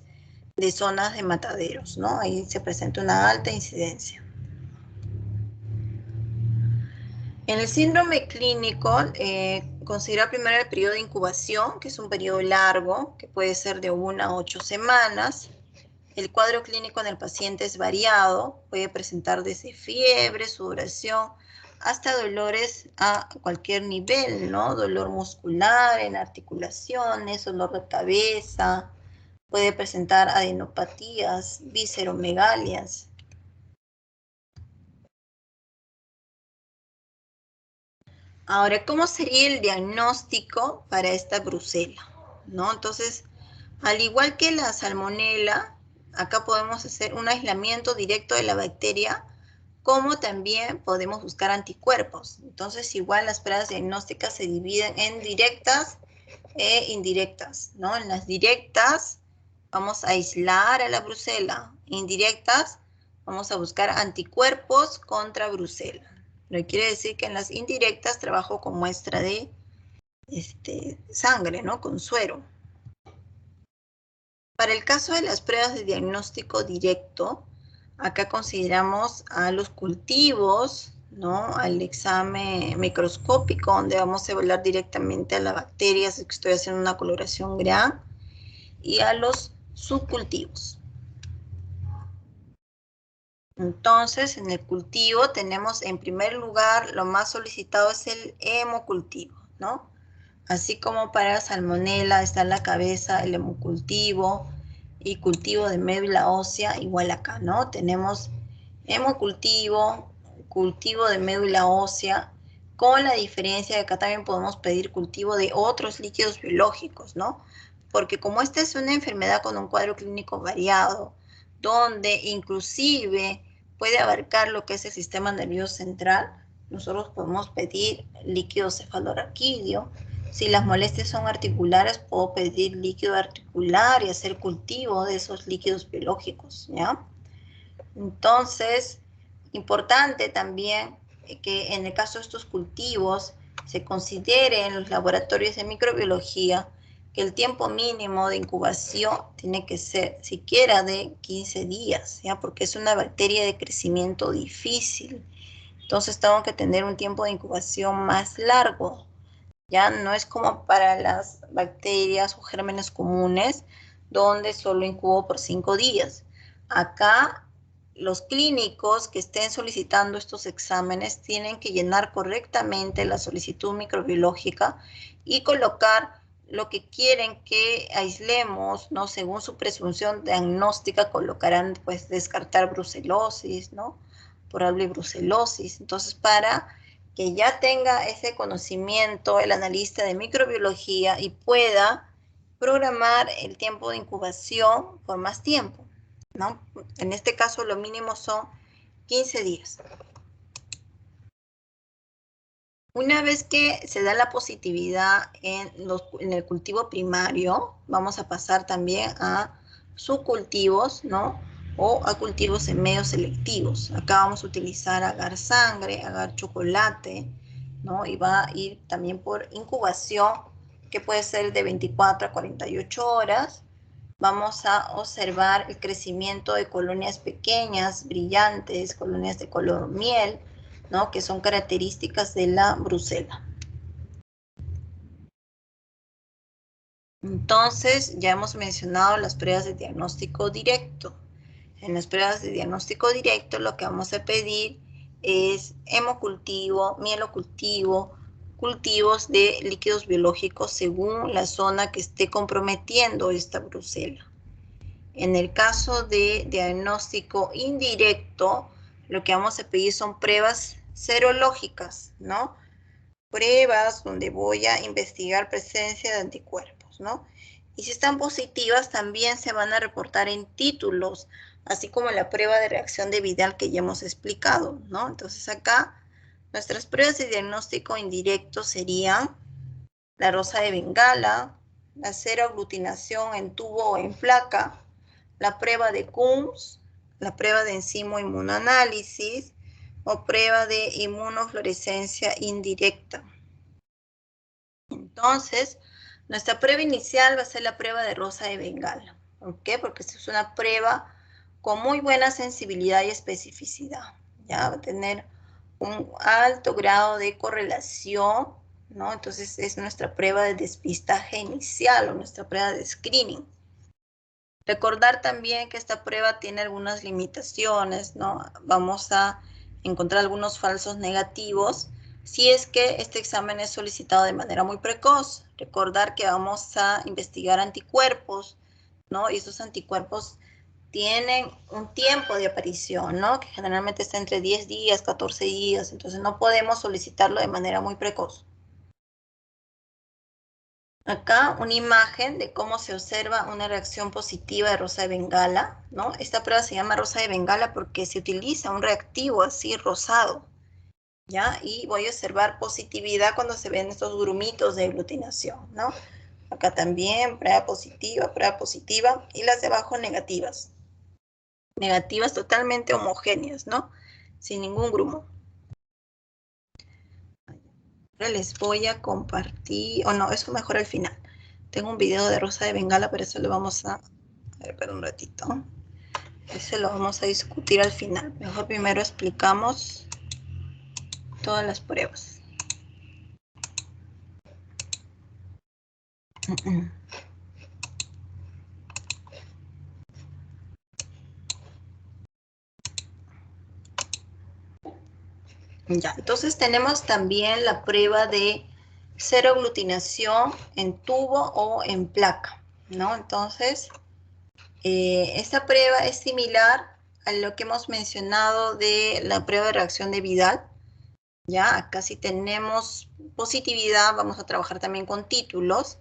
de zonas de mataderos, ¿no? Ahí se presenta una alta incidencia. En el síndrome clínico, considera primero el periodo de incubación, que es un periodo largo, que puede ser de 1 a 8 semanas. El cuadro clínico en el paciente es variado, puede presentar desde fiebre, sudoración, hasta dolores a cualquier nivel, ¿no? Dolor muscular, en articulaciones, dolor de cabeza, puede presentar adenopatías, visceromegalias. Ahora, ¿cómo sería el diagnóstico para esta brucela? ¿No? Entonces, al igual que la salmonela, acá podemos hacer un aislamiento directo de la bacteria, como también podemos buscar anticuerpos. Entonces, igual las pruebas diagnósticas se dividen en directas e indirectas, ¿no? En las directas vamos a aislar a la brucela. Indirectas, vamos a buscar anticuerpos contra brucela. Lo que quiere decir que en las indirectas trabajo con muestra de sangre, ¿no? Con suero. Para el caso de las pruebas de diagnóstico directo, acá consideramos a los cultivos, ¿no? Al examen microscópico, donde vamos a evaluar directamente a la bacteria, si estoy haciendo una coloración Gram, y a los subcultivos. Entonces, en el cultivo tenemos en primer lugar, lo más solicitado es el hemocultivo, ¿no? Así como para salmonela está en la cabeza el hemocultivo y cultivo de médula ósea, igual acá, ¿no? Tenemos hemocultivo, cultivo de médula ósea, con la diferencia de acá también podemos pedir cultivo de otros líquidos biológicos, ¿no? Porque como esta es una enfermedad con un cuadro clínico variado, donde inclusive puede abarcar lo que es el sistema nervioso central, nosotros podemos pedir líquido cefalorraquídeo. Si las molestias son articulares, puedo pedir líquido articular y hacer cultivo de esos líquidos biológicos, ¿ya? Entonces, importante también que en el caso de estos cultivos se considere en los laboratorios de microbiología que el tiempo mínimo de incubación tiene que ser siquiera de 15 días, ¿ya? Porque es una bacteria de crecimiento difícil. Entonces tengo que tener un tiempo de incubación más largo. Ya no es como para las bacterias o gérmenes comunes, donde solo incubo por 5 días. Acá, los clínicos que estén solicitando estos exámenes tienen que llenar correctamente la solicitud microbiológica y colocar lo que quieren que aislemos, ¿no? Según su presunción diagnóstica, colocarán, pues, descartar brucelosis, ¿no? Probable brucelosis. Entonces, para que ya tenga ese conocimiento el analista de microbiología y pueda programar el tiempo de incubación por más tiempo, ¿no? En este caso, lo mínimo son 15 días. Una vez que se da la positividad en el cultivo primario, vamos a pasar también a subcultivos, ¿no? O a cultivos en medios selectivos. Acá vamos a utilizar agar sangre, agar chocolate, ¿no? Y va a ir también por incubación, que puede ser de 24 a 48 horas. Vamos a observar el crecimiento de colonias pequeñas, brillantes, colonias de color miel, ¿no? Que son características de la brucela. Entonces, ya hemos mencionado las pruebas de diagnóstico directo. En las pruebas de diagnóstico directo lo que vamos a pedir es hemocultivo, mielocultivo, cultivos de líquidos biológicos según la zona que esté comprometiendo esta brucela. En el caso de diagnóstico indirecto, lo que vamos a pedir son pruebas serológicas, ¿no? Pruebas donde voy a investigar presencia de anticuerpos, ¿no? Y si están positivas, también se van a reportar en títulos, así como la prueba de reacción de Vidal que ya hemos explicado, ¿no? Entonces acá, nuestras pruebas de diagnóstico indirecto serían la rosa de Bengala, la seroaglutinación en tubo o en placa, la prueba de Coombs, la prueba de enzimo inmunoanálisis o prueba de inmunofluorescencia indirecta. Entonces, nuestra prueba inicial va a ser la prueba de rosa de Bengala. ¿Por qué? Porque es una prueba con muy buena sensibilidad y especificidad. Ya va a tener un alto grado de correlación, ¿no? Entonces es nuestra prueba de despistaje inicial o nuestra prueba de screening. Recordar también que esta prueba tiene algunas limitaciones, ¿no? Vamos a encontrar algunos falsos negativos si es que este examen es solicitado de manera muy precoz. Recordar que vamos a investigar anticuerpos, ¿no? Y esos anticuerpos tienen un tiempo de aparición, ¿no? Que generalmente está entre 10 días, 14 días, entonces no podemos solicitarlo de manera muy precoz. Acá una imagen de cómo se observa una reacción positiva de rosa de Bengala, ¿no? Esta prueba se llama rosa de Bengala porque se utiliza un reactivo así rosado, ¿ya? Y voy a observar positividad cuando se ven estos grumitos de aglutinación, ¿no? Acá también prueba positiva y las de abajo negativas. Negativas totalmente homogéneas, ¿no? Sin ningún grumo. Ahora les voy a compartir, o no, eso mejor al final. Tengo un video de rosa de Bengala, pero eso lo vamos a ver por un ratito. Ese lo vamos a discutir al final. Mejor primero explicamos todas las pruebas. Ya, entonces tenemos también la prueba de seroaglutinación en tubo o en placa, ¿no? Entonces, esta prueba es similar a lo que hemos mencionado de la prueba de reacción de Vidal. Ya, acá si tenemos positividad, vamos a trabajar también con títulos.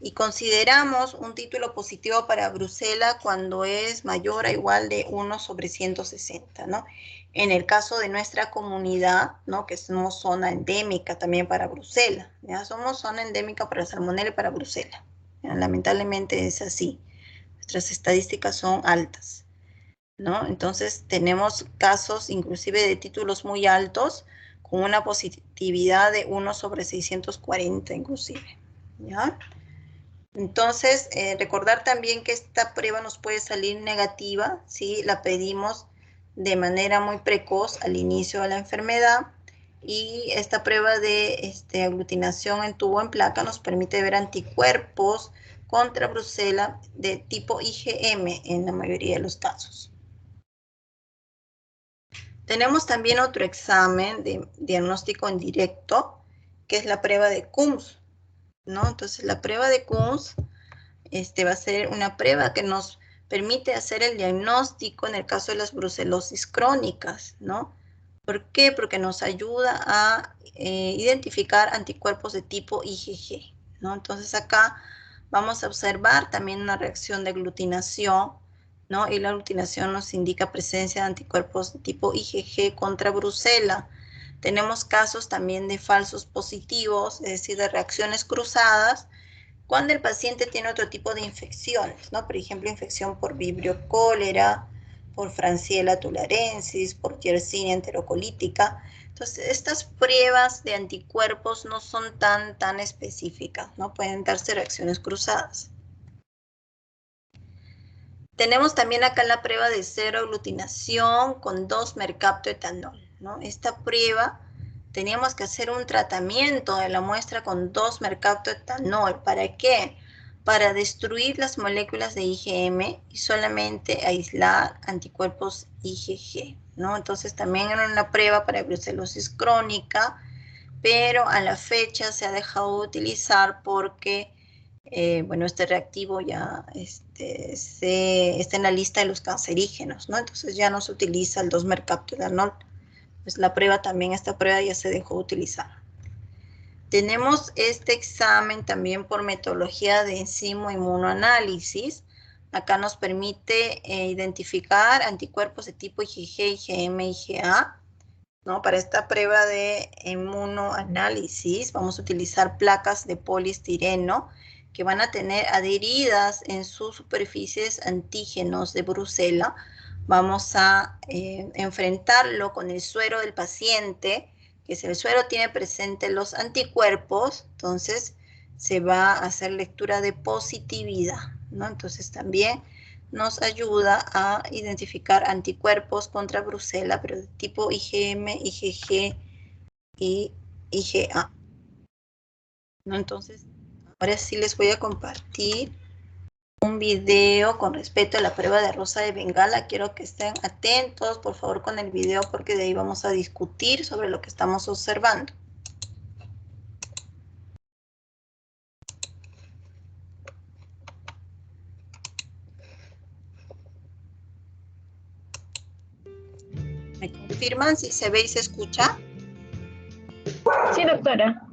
Y consideramos un título positivo para Brucela cuando es mayor o igual de 1/160, ¿no? En el caso de nuestra comunidad, ¿no? Que somos zona endémica también para Brucela, ¿ya? Somos zona endémica para Salmonella y para Brucela. ¿Ya? Lamentablemente es así. Nuestras estadísticas son altas, ¿no? Entonces tenemos casos inclusive de títulos muy altos con una positividad de 1/640 inclusive, ¿ya? Entonces, recordar también que esta prueba nos puede salir negativa si la pedimos de manera muy precoz al inicio de la enfermedad, y esta prueba de aglutinación en tubo en placa nos permite ver anticuerpos contra Brucela de tipo IgM en la mayoría de los casos. Tenemos también otro examen de diagnóstico en directo, que es la prueba de Coombs, ¿no? Entonces, la prueba de Coombs va a ser una prueba que nos permite hacer el diagnóstico en el caso de las brucelosis crónicas, ¿no? ¿Por qué? Porque nos ayuda a identificar anticuerpos de tipo IgG, ¿no? Entonces acá vamos a observar también una reacción de aglutinación, ¿no? Y la aglutinación nos indica presencia de anticuerpos de tipo IgG contra Brucela. Tenemos casos también de falsos positivos, es decir, de reacciones cruzadas, cuando el paciente tiene otro tipo de infecciones, ¿no? Por ejemplo, infección por Vibrio cólera, por Francisella tularensis, por Yersinia enterocolítica. Entonces, estas pruebas de anticuerpos no son tan específicas, ¿no? Pueden darse reacciones cruzadas. Tenemos también acá la prueba de seroaglutinación con 2-mercaptoetanol, ¿no? Esta prueba teníamos que hacer un tratamiento de la muestra con 2-mercaptoetanol. ¿Para qué? Para destruir las moléculas de IgM y solamente aislar anticuerpos IgG, ¿no? Entonces también era una prueba para brucelosis crónica, pero a la fecha se ha dejado de utilizar porque, bueno, este reactivo ya está en la lista de los cancerígenos, ¿no? Entonces ya no se utiliza el 2-mercaptodanol. Pues esta prueba ya se dejó de utilizar. Tenemos este examen también por metodología de enzimo inmunoanálisis. Acá nos permite identificar anticuerpos de tipo IgG, IgM, IgA, ¿no? Para esta prueba de inmunoanálisis vamos a utilizar placas de poliestireno que van a tener adheridas en sus superficies antígenos de Brucela. Vamos a enfrentarlo con el suero del paciente, que si el suero tiene presente los anticuerpos, entonces se va a hacer lectura de positividad, ¿no? Entonces también nos ayuda a identificar anticuerpos contra Brucela, pero de tipo IgM, IgG y IgA. ¿No? Entonces, ahora sí les voy a compartir un video con respecto a la prueba de Rosa de Bengala. Quiero que estén atentos, por favor, con el video, porque de ahí vamos a discutir sobre lo que estamos observando. ¿Me confirman si se ve y se escucha? Sí, doctora.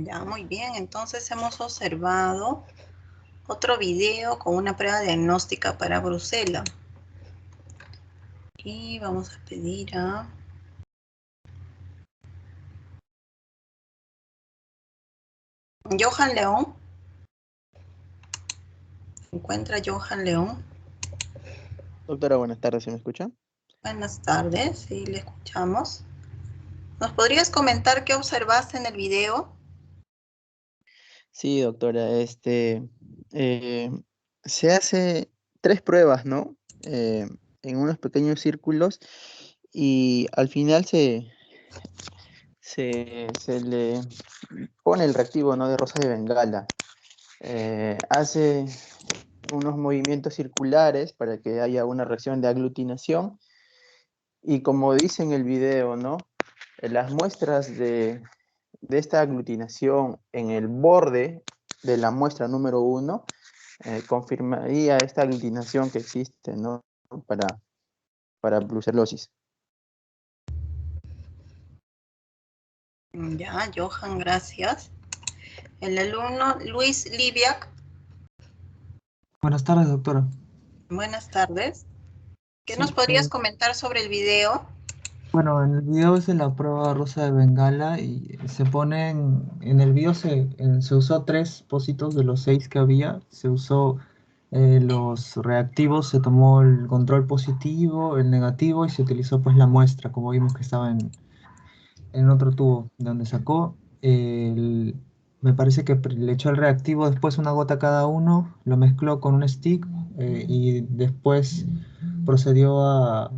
Ya, muy bien. Entonces hemos observado otro video con una prueba diagnóstica para brucela. Y vamos a pedir a... Johan León. ¿Se encuentra Johan León? Doctora, buenas tardes, ¿se me escucha? Buenas tardes, sí, le escuchamos. ¿Nos podrías comentar qué observaste en el video? Sí, doctora, se hace 3 pruebas, ¿no? En unos pequeños círculos y al final se le pone el reactivo, ¿no? De rosa de Bengala. Hace unos movimientos circulares para que haya una reacción de aglutinación y como dice en el video, ¿no? Las muestras de esta aglutinación en el borde de la muestra número 1 confirmaría esta aglutinación que existe, ¿no? para brucelosis. Ya, Johan, gracias. El alumno Luis Liviak. Buenas tardes, doctora. Buenas tardes. ¿Qué Sí, nos podrías comentar sobre el video? bueno, en el video es de la prueba rosa de Bengala y se ponen, en el video se usó 3 pocitos de los 6 que había, se usó los reactivos, se tomó el control positivo, el negativo y se utilizó pues la muestra, como vimos que estaba en otro tubo, donde sacó, me parece que le echó el reactivo después una gota cada uno, lo mezcló con un stick y después procedió a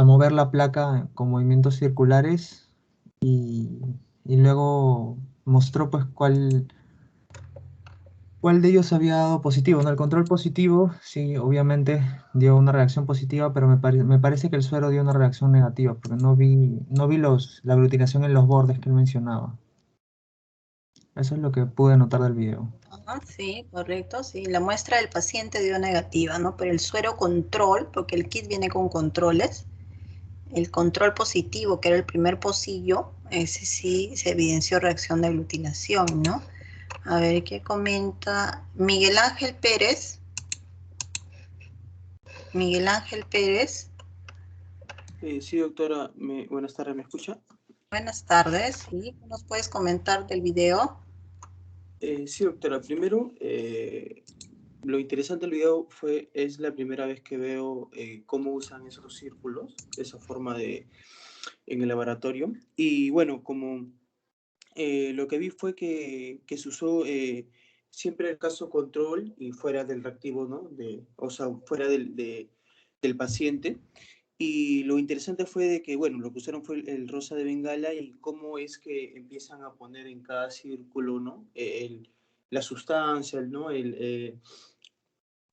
mover la placa con movimientos circulares y luego mostró pues cuál de ellos había dado positivo, ¿no? El control positivo, sí, obviamente dio una reacción positiva, pero me parece que el suero dio una reacción negativa, porque no vi la aglutinación en los bordes que él mencionaba. Eso es lo que pude notar del video. Sí, correcto, sí. La muestra del paciente dio negativa, ¿no? Pero el suero control, porque el kit viene con controles, el control positivo, que era el primer pocillo, ese sí se evidenció reacción de aglutinación, ¿no? A ver, ¿qué comenta Miguel Ángel Pérez? Miguel Ángel Pérez. Sí, doctora, buenas tardes, ¿me escucha? Buenas tardes, ¿sí? ¿Nos puedes comentar del video? Sí, doctora, primero, lo interesante del video es la primera vez que veo cómo usan esos círculos, esa forma en el laboratorio. Y bueno, como lo que vi fue que se usó siempre el caso control y fuera del reactivo, ¿no? O sea, fuera del paciente. Y lo interesante fue de que, bueno, lo que usaron fue el rosa de Bengala y cómo es que empiezan a poner en cada círculo, ¿no? La sustancia, ¿no? Y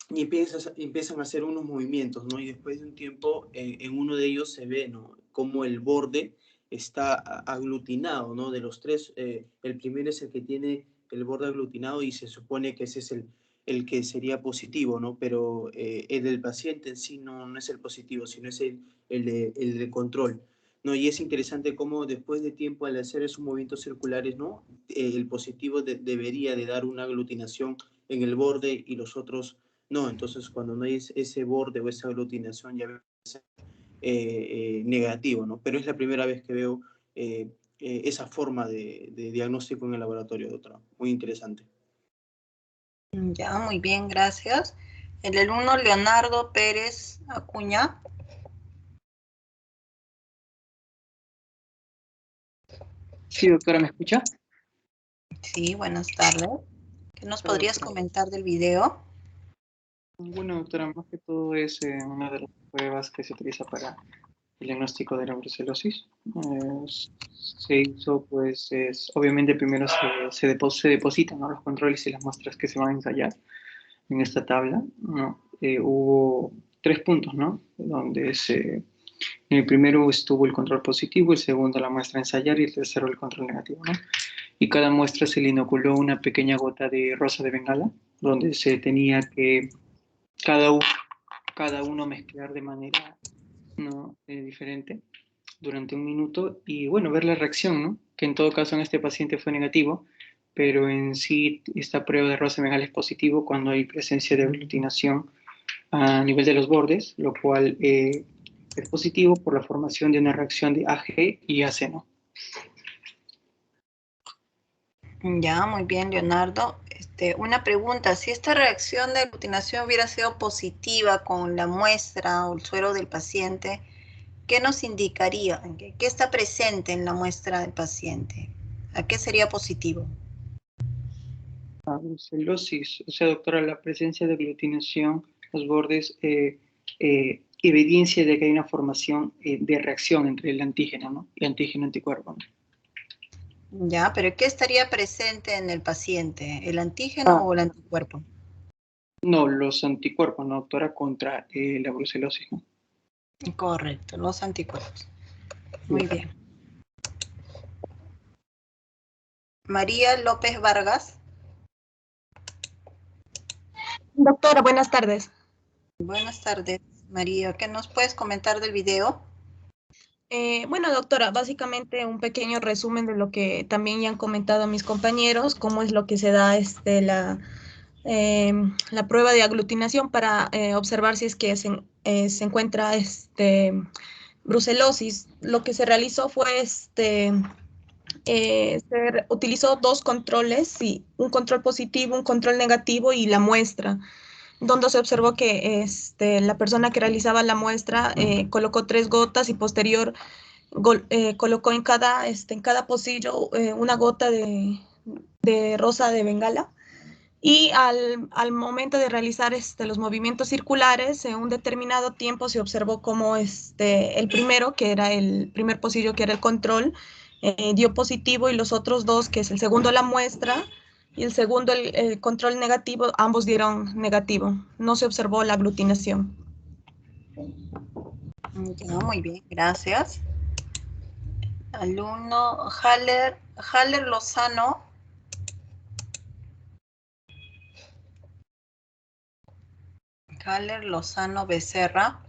empiezan a hacer unos movimientos, ¿no? Y después de un tiempo, en uno de ellos se ve, ¿no? Cómo el borde está aglutinado, ¿no? De los 3, el primero es el que tiene el borde aglutinado y se supone que ese es el que sería positivo, ¿no? Pero el del paciente en sí no es el positivo, sino es el de control, ¿no? Y es interesante cómo después de tiempo, al hacer esos movimientos circulares, ¿no? El positivo debería de dar una aglutinación en el borde y los otros no. Entonces cuando no hay ese borde o esa aglutinación ya es negativo, ¿no? Pero es la primera vez que veo esa forma de diagnóstico en el laboratorio, doctora. Muy interesante. Ya, muy bien, gracias. El alumno Leonardo Pérez Acuña. Sí, doctora, ¿me escucha? Sí, buenas tardes. ¿Qué nos Hola, podrías doctora. comentar del video? Bueno, doctora, más que todo es una de las pruebas que se utiliza para el diagnóstico de la brucelosis. Se hizo, pues, obviamente primero se depositan, ¿no? Los controles y las muestras que se van a ensayar en esta tabla, ¿no? Hubo 3 puntos, ¿no? Donde en el primero estuvo el control positivo, el segundo la muestra a ensayar y el tercero el control negativo, ¿no? Y cada muestra se le inoculó una pequeña gota de rosa de Bengala, donde se tenía que cada uno mezclar de manera, ¿no? Diferente. durante un minuto y, bueno, ver la reacción, ¿no? Que en todo caso en este paciente fue negativo, pero en sí esta prueba de rosa de Bengala es positivo cuando hay presencia de aglutinación a nivel de los bordes, lo cual es positivo por la formación de una reacción de AG y AC, ¿no? Ya, muy bien, Leonardo. Una pregunta, si esta reacción de aglutinación hubiera sido positiva con la muestra o el suero del paciente, ¿qué nos indicaría? ¿Qué está presente en la muestra del paciente? ¿A qué sería positivo? A brucelosis, o sea, doctora, la presencia de aglutinación, los bordes, evidencia de que hay una formación de reacción entre el antígeno, ¿no? El antígeno-anticuerpo, ¿no? Ya, pero ¿qué estaría presente en el paciente? ¿El antígeno o el anticuerpo? No, los anticuerpos, ¿no, doctora? Contra la brucelosis, ¿no? Correcto, los anticuerpos. Muy bien. María López Vargas. Doctora, buenas tardes. Buenas tardes, María. ¿Qué nos puedes comentar del video? Bueno, doctora, básicamente un pequeño resumen de lo que también ya han comentado mis compañeros, cómo es lo que se da la prueba de aglutinación para observar si es que se encuentra brucelosis. Lo que se realizó fue se utilizó dos controles, sí, un control positivo, un control negativo y la muestra, donde se observó que la persona que realizaba la muestra colocó 3 gotas y posterior colocó en cada pocillo una gota de rosa de Bengala. Y al momento de realizar los movimientos circulares, en un determinado tiempo se observó cómo el primero, que era el primer pocillo, que era el control, dio positivo, y los otros dos, que es el segundo la muestra y el segundo el control negativo, ambos dieron negativo. No se observó la aglutinación. Ya, muy bien, gracias. Alumno Haller Lozano. Haller Lozano Becerra.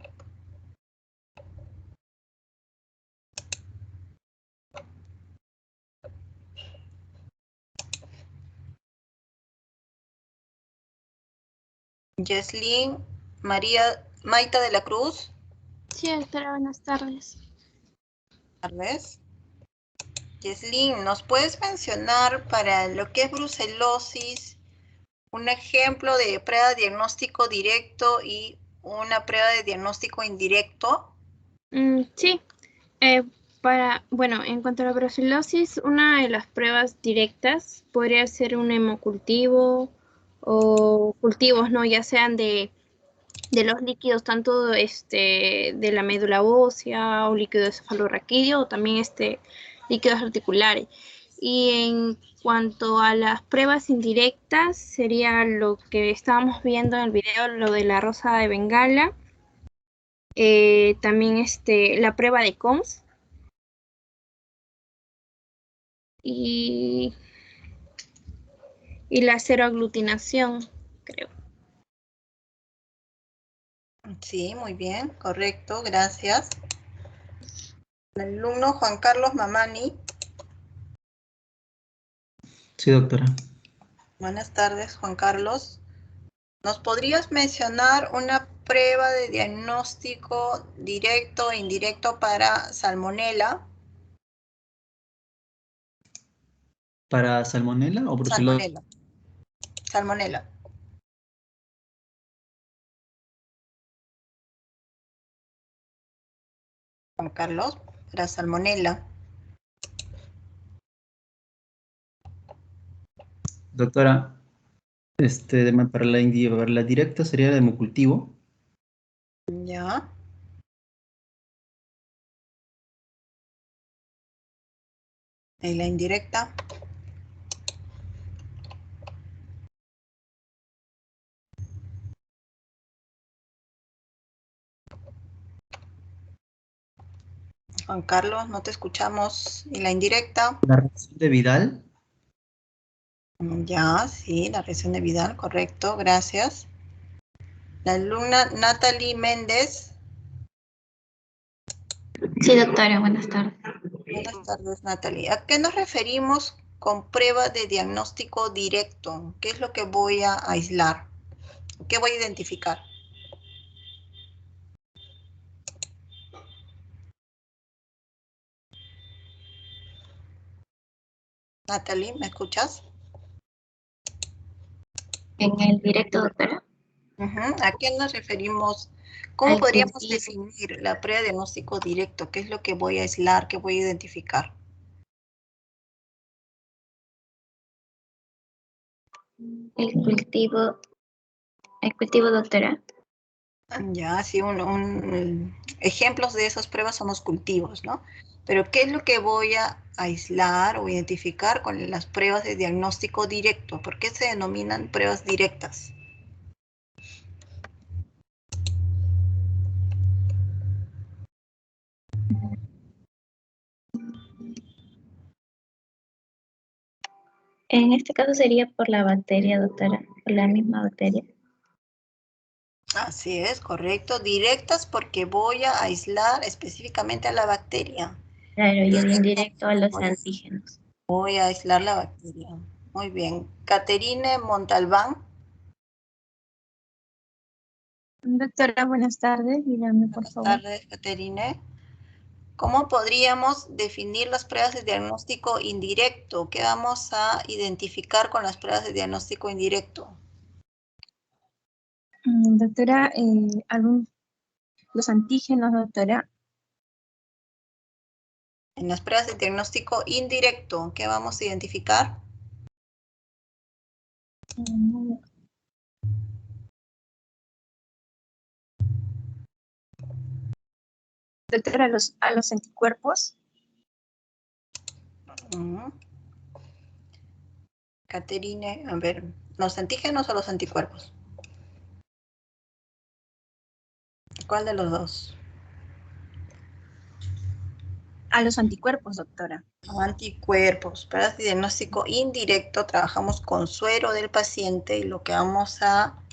Yeslin María Maita de la Cruz. Sí, doctora, buenas tardes. Buenas tardes. Yeslin, ¿nos puedes mencionar para lo que es brucelosis un ejemplo de prueba de diagnóstico directo y una prueba de diagnóstico indirecto? Sí. Bueno, en cuanto a la brucelosis, una de las pruebas directas podría ser un hemocultivo o cultivos, ¿no? Ya sean de los líquidos, tanto de la médula ósea o líquido cefalorraquídeo o también líquidos articulares. Y en cuanto a las pruebas indirectas, sería lo que estábamos viendo en el video, lo de la rosa de Bengala, también la prueba de COMS y la ceroaglutinación, creo. Sí, muy bien, correcto, gracias. El alumno Juan Carlos Mamani. Sí, doctora. Buenas tardes, Juan Carlos. ¿Nos podrías mencionar una prueba de diagnóstico directo e indirecto para salmonela? ¿Para salmonela o brucelosis? Salmonela. Juan Carlos, para salmonela. Doctora, para la directa sería el hemocultivo. Ya. ¿Y la indirecta? Juan Carlos, no te escuchamos. ¿Y la indirecta? La reacción de Vidal. Ya, sí, la reacción de Vidal, correcto, gracias. La alumna Natalie Méndez. Sí, doctora, buenas tardes. Buenas tardes, Natalie. ¿A qué nos referimos con prueba de diagnóstico directo? ¿Qué es lo que voy a aislar? ¿Qué voy a identificar? Natalie, ¿me escuchas? En el directo, doctora. ¿A qué nos referimos? ¿Cómo Al podríamos cultivo. definir la prueba de diagnóstico directo? ¿Qué es lo que voy a aislar? ¿Qué voy a identificar? El cultivo, doctora. Ya, sí, ejemplos de esas pruebas son los cultivos, ¿no? Pero ¿qué es lo que voy a aislar o identificar con las pruebas de diagnóstico directo? ¿Por qué se denominan pruebas directas? En este caso sería por la bacteria, doctora, por la misma bacteria. Así es, correcto. Directas porque voy a aislar específicamente a la bacteria. Claro, y el indirecto a los antígenos. Voy a aislar la bacteria. Muy bien. Caterine Montalbán. Doctora, buenas tardes. Dígame, por favor. Buenas tardes, Caterine. ¿Cómo podríamos definir las pruebas de diagnóstico indirecto? ¿Qué vamos a identificar con las pruebas de diagnóstico indirecto? Doctora, los antígenos, doctora. En las pruebas de diagnóstico indirecto, ¿qué vamos a identificar? Doctora, a los anticuerpos. Caterine, a ver, ¿los antígenos o los anticuerpos? ¿Cuál de los dos? A los anticuerpos, doctora. Anticuerpos. Para el diagnóstico indirecto trabajamos con suero del paciente y lo que vamos a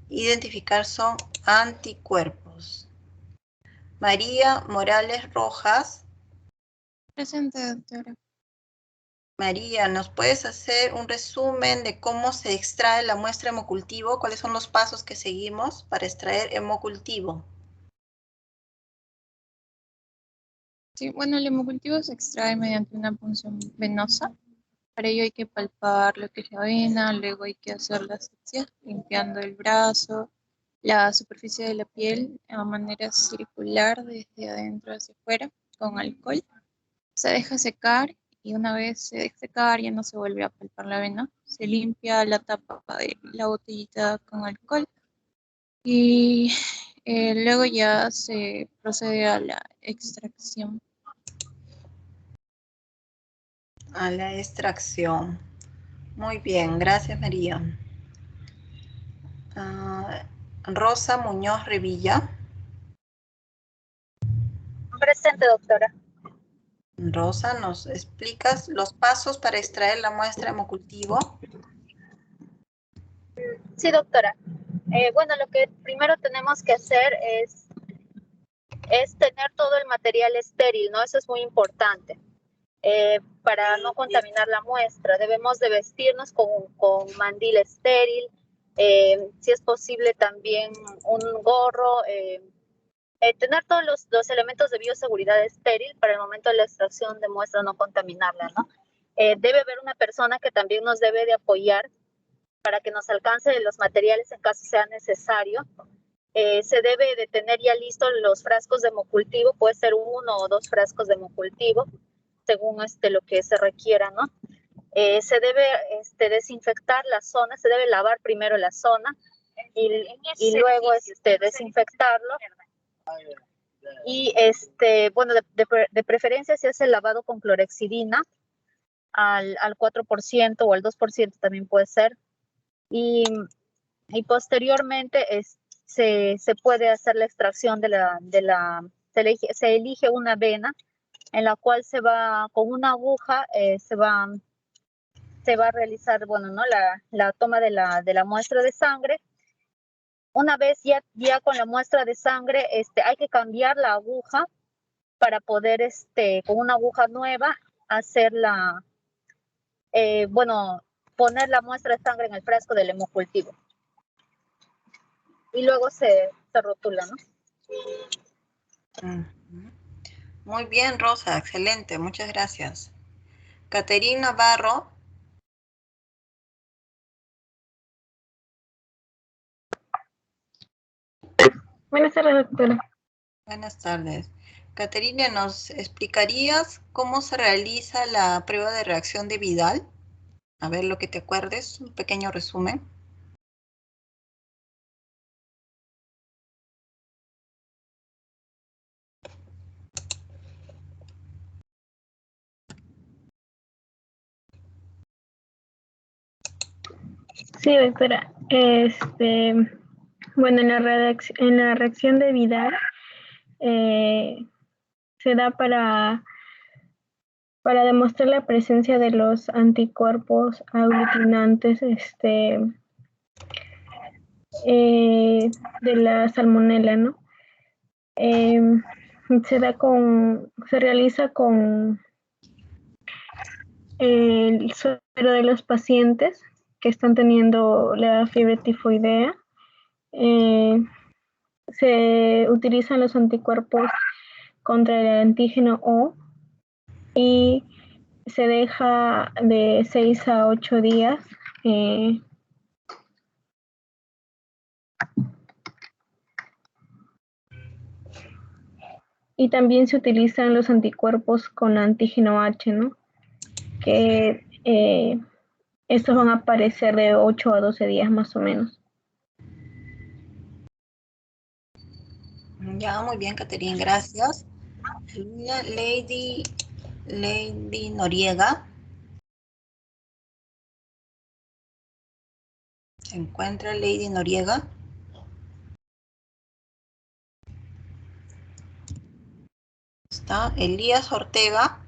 identificar son anticuerpos. María Morales Rojas. Presente, doctora. María, ¿nos puedes hacer un resumen de cómo se extrae la muestra hemocultivo? ¿Cuáles son los pasos que seguimos para extraer hemocultivo? Sí, bueno, el hemocultivo se extrae mediante una punción venosa. Para ello hay que palpar lo que es la vena, luego hay que hacer la asepsia, limpiando el brazo, la superficie de la piel a manera circular desde adentro hacia afuera con alcohol. Se deja secar y una vez se deja secar ya no se vuelve a palpar la vena. Se limpia la tapa de la botellita con alcohol y luego ya se procede a la extracción. A la extracción. Muy bien, gracias María. Rosa Muñoz Revilla. Presente, doctora. Rosa, ¿nos explicas los pasos para extraer la muestra hemocultivo? Sí, doctora. Bueno, lo que primero tenemos que hacer es tener todo el material estéril, ¿no? Eso es muy importante. Para no contaminar la muestra, debemos de vestirnos con mandil estéril, si es posible también un gorro, tener todos los elementos de bioseguridad estéril para el momento de la extracción de muestra, no contaminarla, ¿no? Debe haber una persona que también nos debe de apoyar para que nos alcance los materiales en caso sea necesario. Se debe de tener ya listos los frascos de hemocultivo, puede ser 1 o 2 frascos de hemocultivo, según lo que se requiera, ¿no? Se debe desinfectar la zona, se debe lavar primero la zona y luego desinfectarlo. Y bueno, de preferencia se hace el lavado con clorexidina al 4% o al 2% también puede ser. Y posteriormente se puede hacer la extracción se elige una vena en la cual con una aguja se va a realizar, bueno, ¿no? la toma de la muestra de sangre. Una vez ya con la muestra de sangre, hay que cambiar la aguja para poder, con una aguja nueva, hacer poner la muestra de sangre en el frasco del hemocultivo. Y luego se rotula, ¿no? Muy bien, Rosa, excelente, muchas gracias. Caterina Navarro. Buenas tardes, doctora. Buenas tardes. Caterina, ¿nos explicarías cómo se realiza la prueba de reacción de Vidal? A ver lo que te acuerdes, un pequeño resumen. Sí, doctora. Bueno, en la reacción de Vidal se da para demostrar la presencia de los anticuerpos aglutinantes de la salmonela, ¿no? Se realiza con el suero de los pacientes que están teniendo la fiebre tifoidea. Se utilizan los anticuerpos contra el antígeno O y se deja de 6 a 8 días y también se utilizan los anticuerpos con antígeno H, ¿no? Que estos van a aparecer de 8 a 12 días más o menos. Ya, muy bien, Caterina, gracias. Lady Noriega. ¿Se encuentra Lady Noriega? Está Elías Ortega.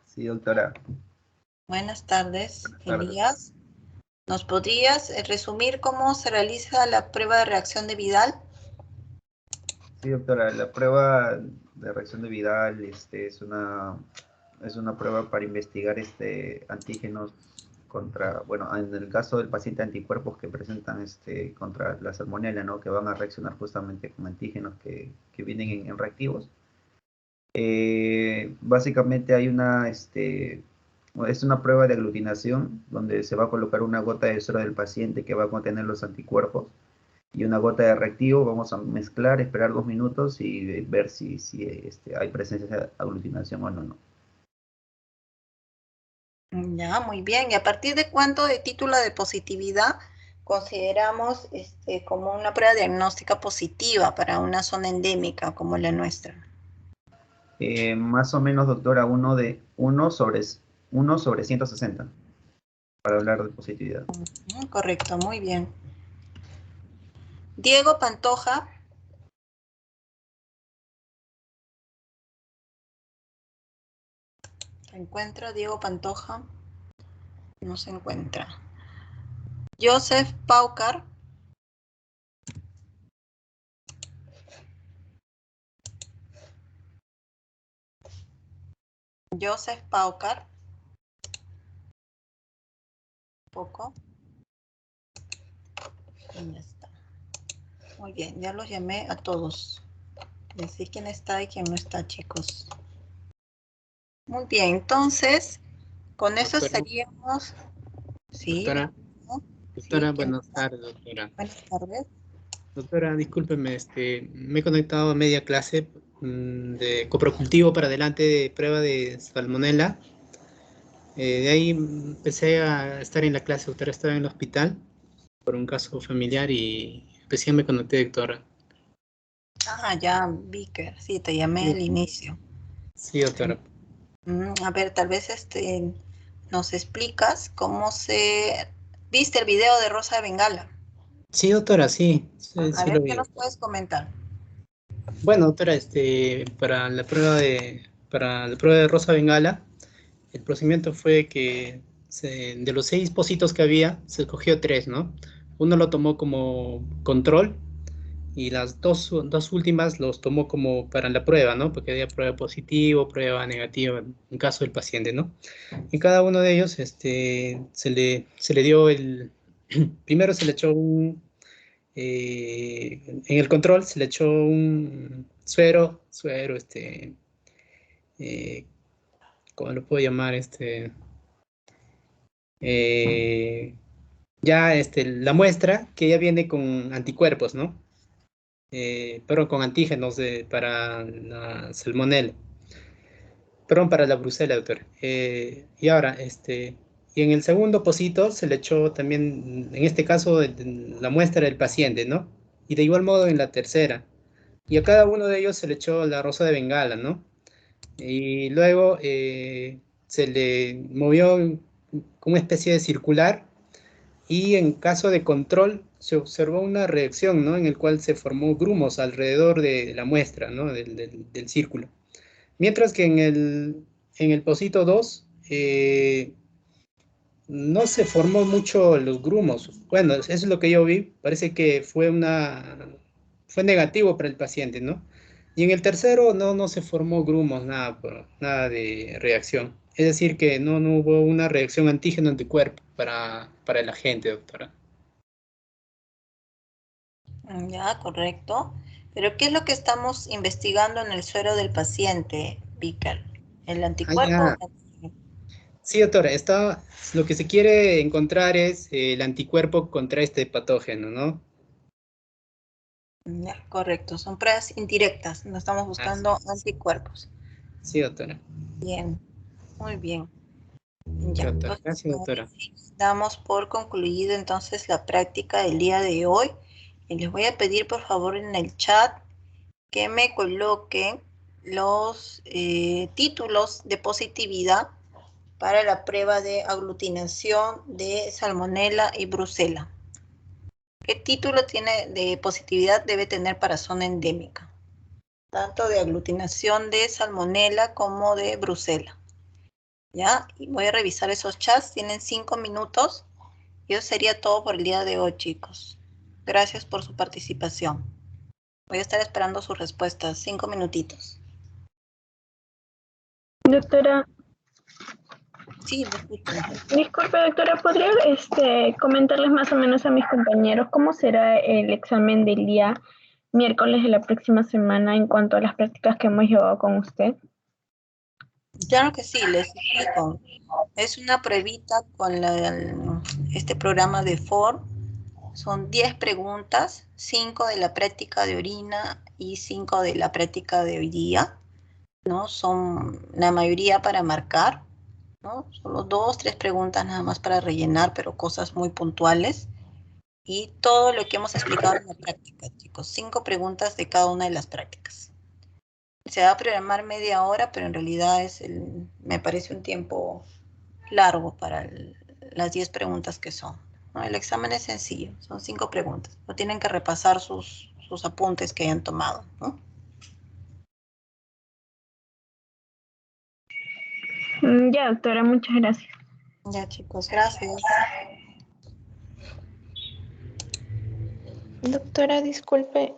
Sí, doctora. Buenas tardes, Buenas tardes. Elías. ¿Nos podrías resumir cómo se realiza la prueba de reacción de Vidal? Sí, doctora, la prueba de reacción de Vidal es una prueba para investigar antígenos contra, bueno, en el caso del paciente, anticuerpos que presentan contra la salmonela, ¿no? Que van a reaccionar justamente con antígenos que vienen en reactivos. Básicamente hay es una prueba de aglutinación donde se va a colocar una gota de suero del paciente que va a contener los anticuerpos y una gota de reactivo. Vamos a mezclar, esperar 2 minutos y ver si hay presencia de aglutinación o no. Ya, muy bien. ¿Y a partir de cuánto de título de positividad consideramos como una prueba diagnóstica positiva para una zona endémica como la nuestra? Más o menos, doctora, 1 sobre 1/160 para hablar de positividad. Correcto, muy bien. Diego Pantoja. ¿Se encuentra Diego Pantoja? No se encuentra. Joseph Paucar. Joseph Paucar. Poco. Ya está. Muy bien, ya los llamé a todos. Decir quién está y quién no está, chicos. Muy bien, entonces, con eso estaríamos. Sí. Doctora, Sí, buenas tardes, doctora. Buenas tardes. Doctora, discúlpeme, me he conectado a media clase de coprocultivo para adelante de prueba de salmonela. De ahí empecé a estar en la clase, doctora, estaba en el hospital por un caso familiar y recién me conecté, doctora. Ah, ya, Vicker, sí, te llamé al inicio. Sí, doctora. A ver, tal vez nos explicas cómo ¿Viste el video de Rosa de Bengala? Sí, doctora, sí. A Sí ver, lo ¿qué vi. nos puedes comentar? Bueno, doctora, para la prueba de Rosa Bengala, el procedimiento fue que de los 6 pocitos que había, se escogió 3, ¿no? Uno lo tomó como control y las dos últimas los tomó como para la prueba, ¿no? Porque había prueba positivo, prueba negativa en caso del paciente, ¿no? Y cada uno de ellos se le dio primero se le echó en el control se le echó un suero, ¿cómo lo puedo llamar? Ya la muestra que ya viene con anticuerpos, ¿no? Pero con antígenos para la salmonella. Perdón, para la brucela, doctor. Y ahora, y en el segundo pocito se le echó también, en este caso, la muestra del paciente, ¿no? Y de igual modo en la tercera. Y a cada uno de ellos se le echó la rosa de Bengala, ¿no? Y luego se le movió como una especie de circular y en caso de control se observó una reacción, ¿no? En el cual se formó grumos alrededor de la muestra, ¿no? Del círculo. Mientras que en el pocito 2 no se formó mucho los grumos. Bueno, eso es lo que yo vi. Parece que fue negativo para el paciente, ¿no? Y en el tercero no se formó grumos, nada de reacción. Es decir, que no hubo una reacción antígeno-anticuerpo para el agente, doctora. Ya, correcto. Pero ¿qué es lo que estamos investigando en el suero del paciente, Vícar? ¿El anticuerpo? Sí, doctora, lo que se quiere encontrar es el anticuerpo contra este patógeno, ¿no? Ya, correcto. Son pruebas indirectas. No estamos buscando anticuerpos. Sí, doctora. Bien, muy bien. Ya, Doctora. Gracias, doctora. Damos por concluido entonces la práctica del día de hoy. Y les voy a pedir por favor en el chat que me coloquen los títulos de positividad para la prueba de aglutinación de salmonella y brucela. ¿Qué título tiene de positividad debe tener para zona endémica? Tanto de aglutinación de salmonella como de brucela. ¿Ya? Y voy a revisar esos chats, tienen 5 minutos. Y eso sería todo por el día de hoy, chicos. Gracias por su participación. Voy a estar esperando sus respuestas, 5 minutitos. Doctora. Sí, lo escucho. Disculpe, doctora, ¿podría comentarles más o menos a mis compañeros cómo será el examen del día miércoles de la próxima semana en cuanto a las prácticas que hemos llevado con usted? Claro que sí, les explico. Es una pruebita con este programa de FOR. Son 10 preguntas, 5 de la práctica de orina y 5 de la práctica de hoy día, ¿no? Son la mayoría para marcar, ¿no? Solo 2, 3 preguntas nada más para rellenar, pero cosas muy puntuales. Y todo lo que hemos explicado en la práctica, chicos. 5 preguntas de cada una de las prácticas. Se va a programar media hora, pero en realidad me parece un tiempo largo para las 10 preguntas que son, ¿no? El examen es sencillo, son 5 preguntas. No tienen que repasar sus apuntes que hayan tomado, ¿no? Ya, doctora, muchas gracias. Ya, chicos, gracias. Doctora, disculpe,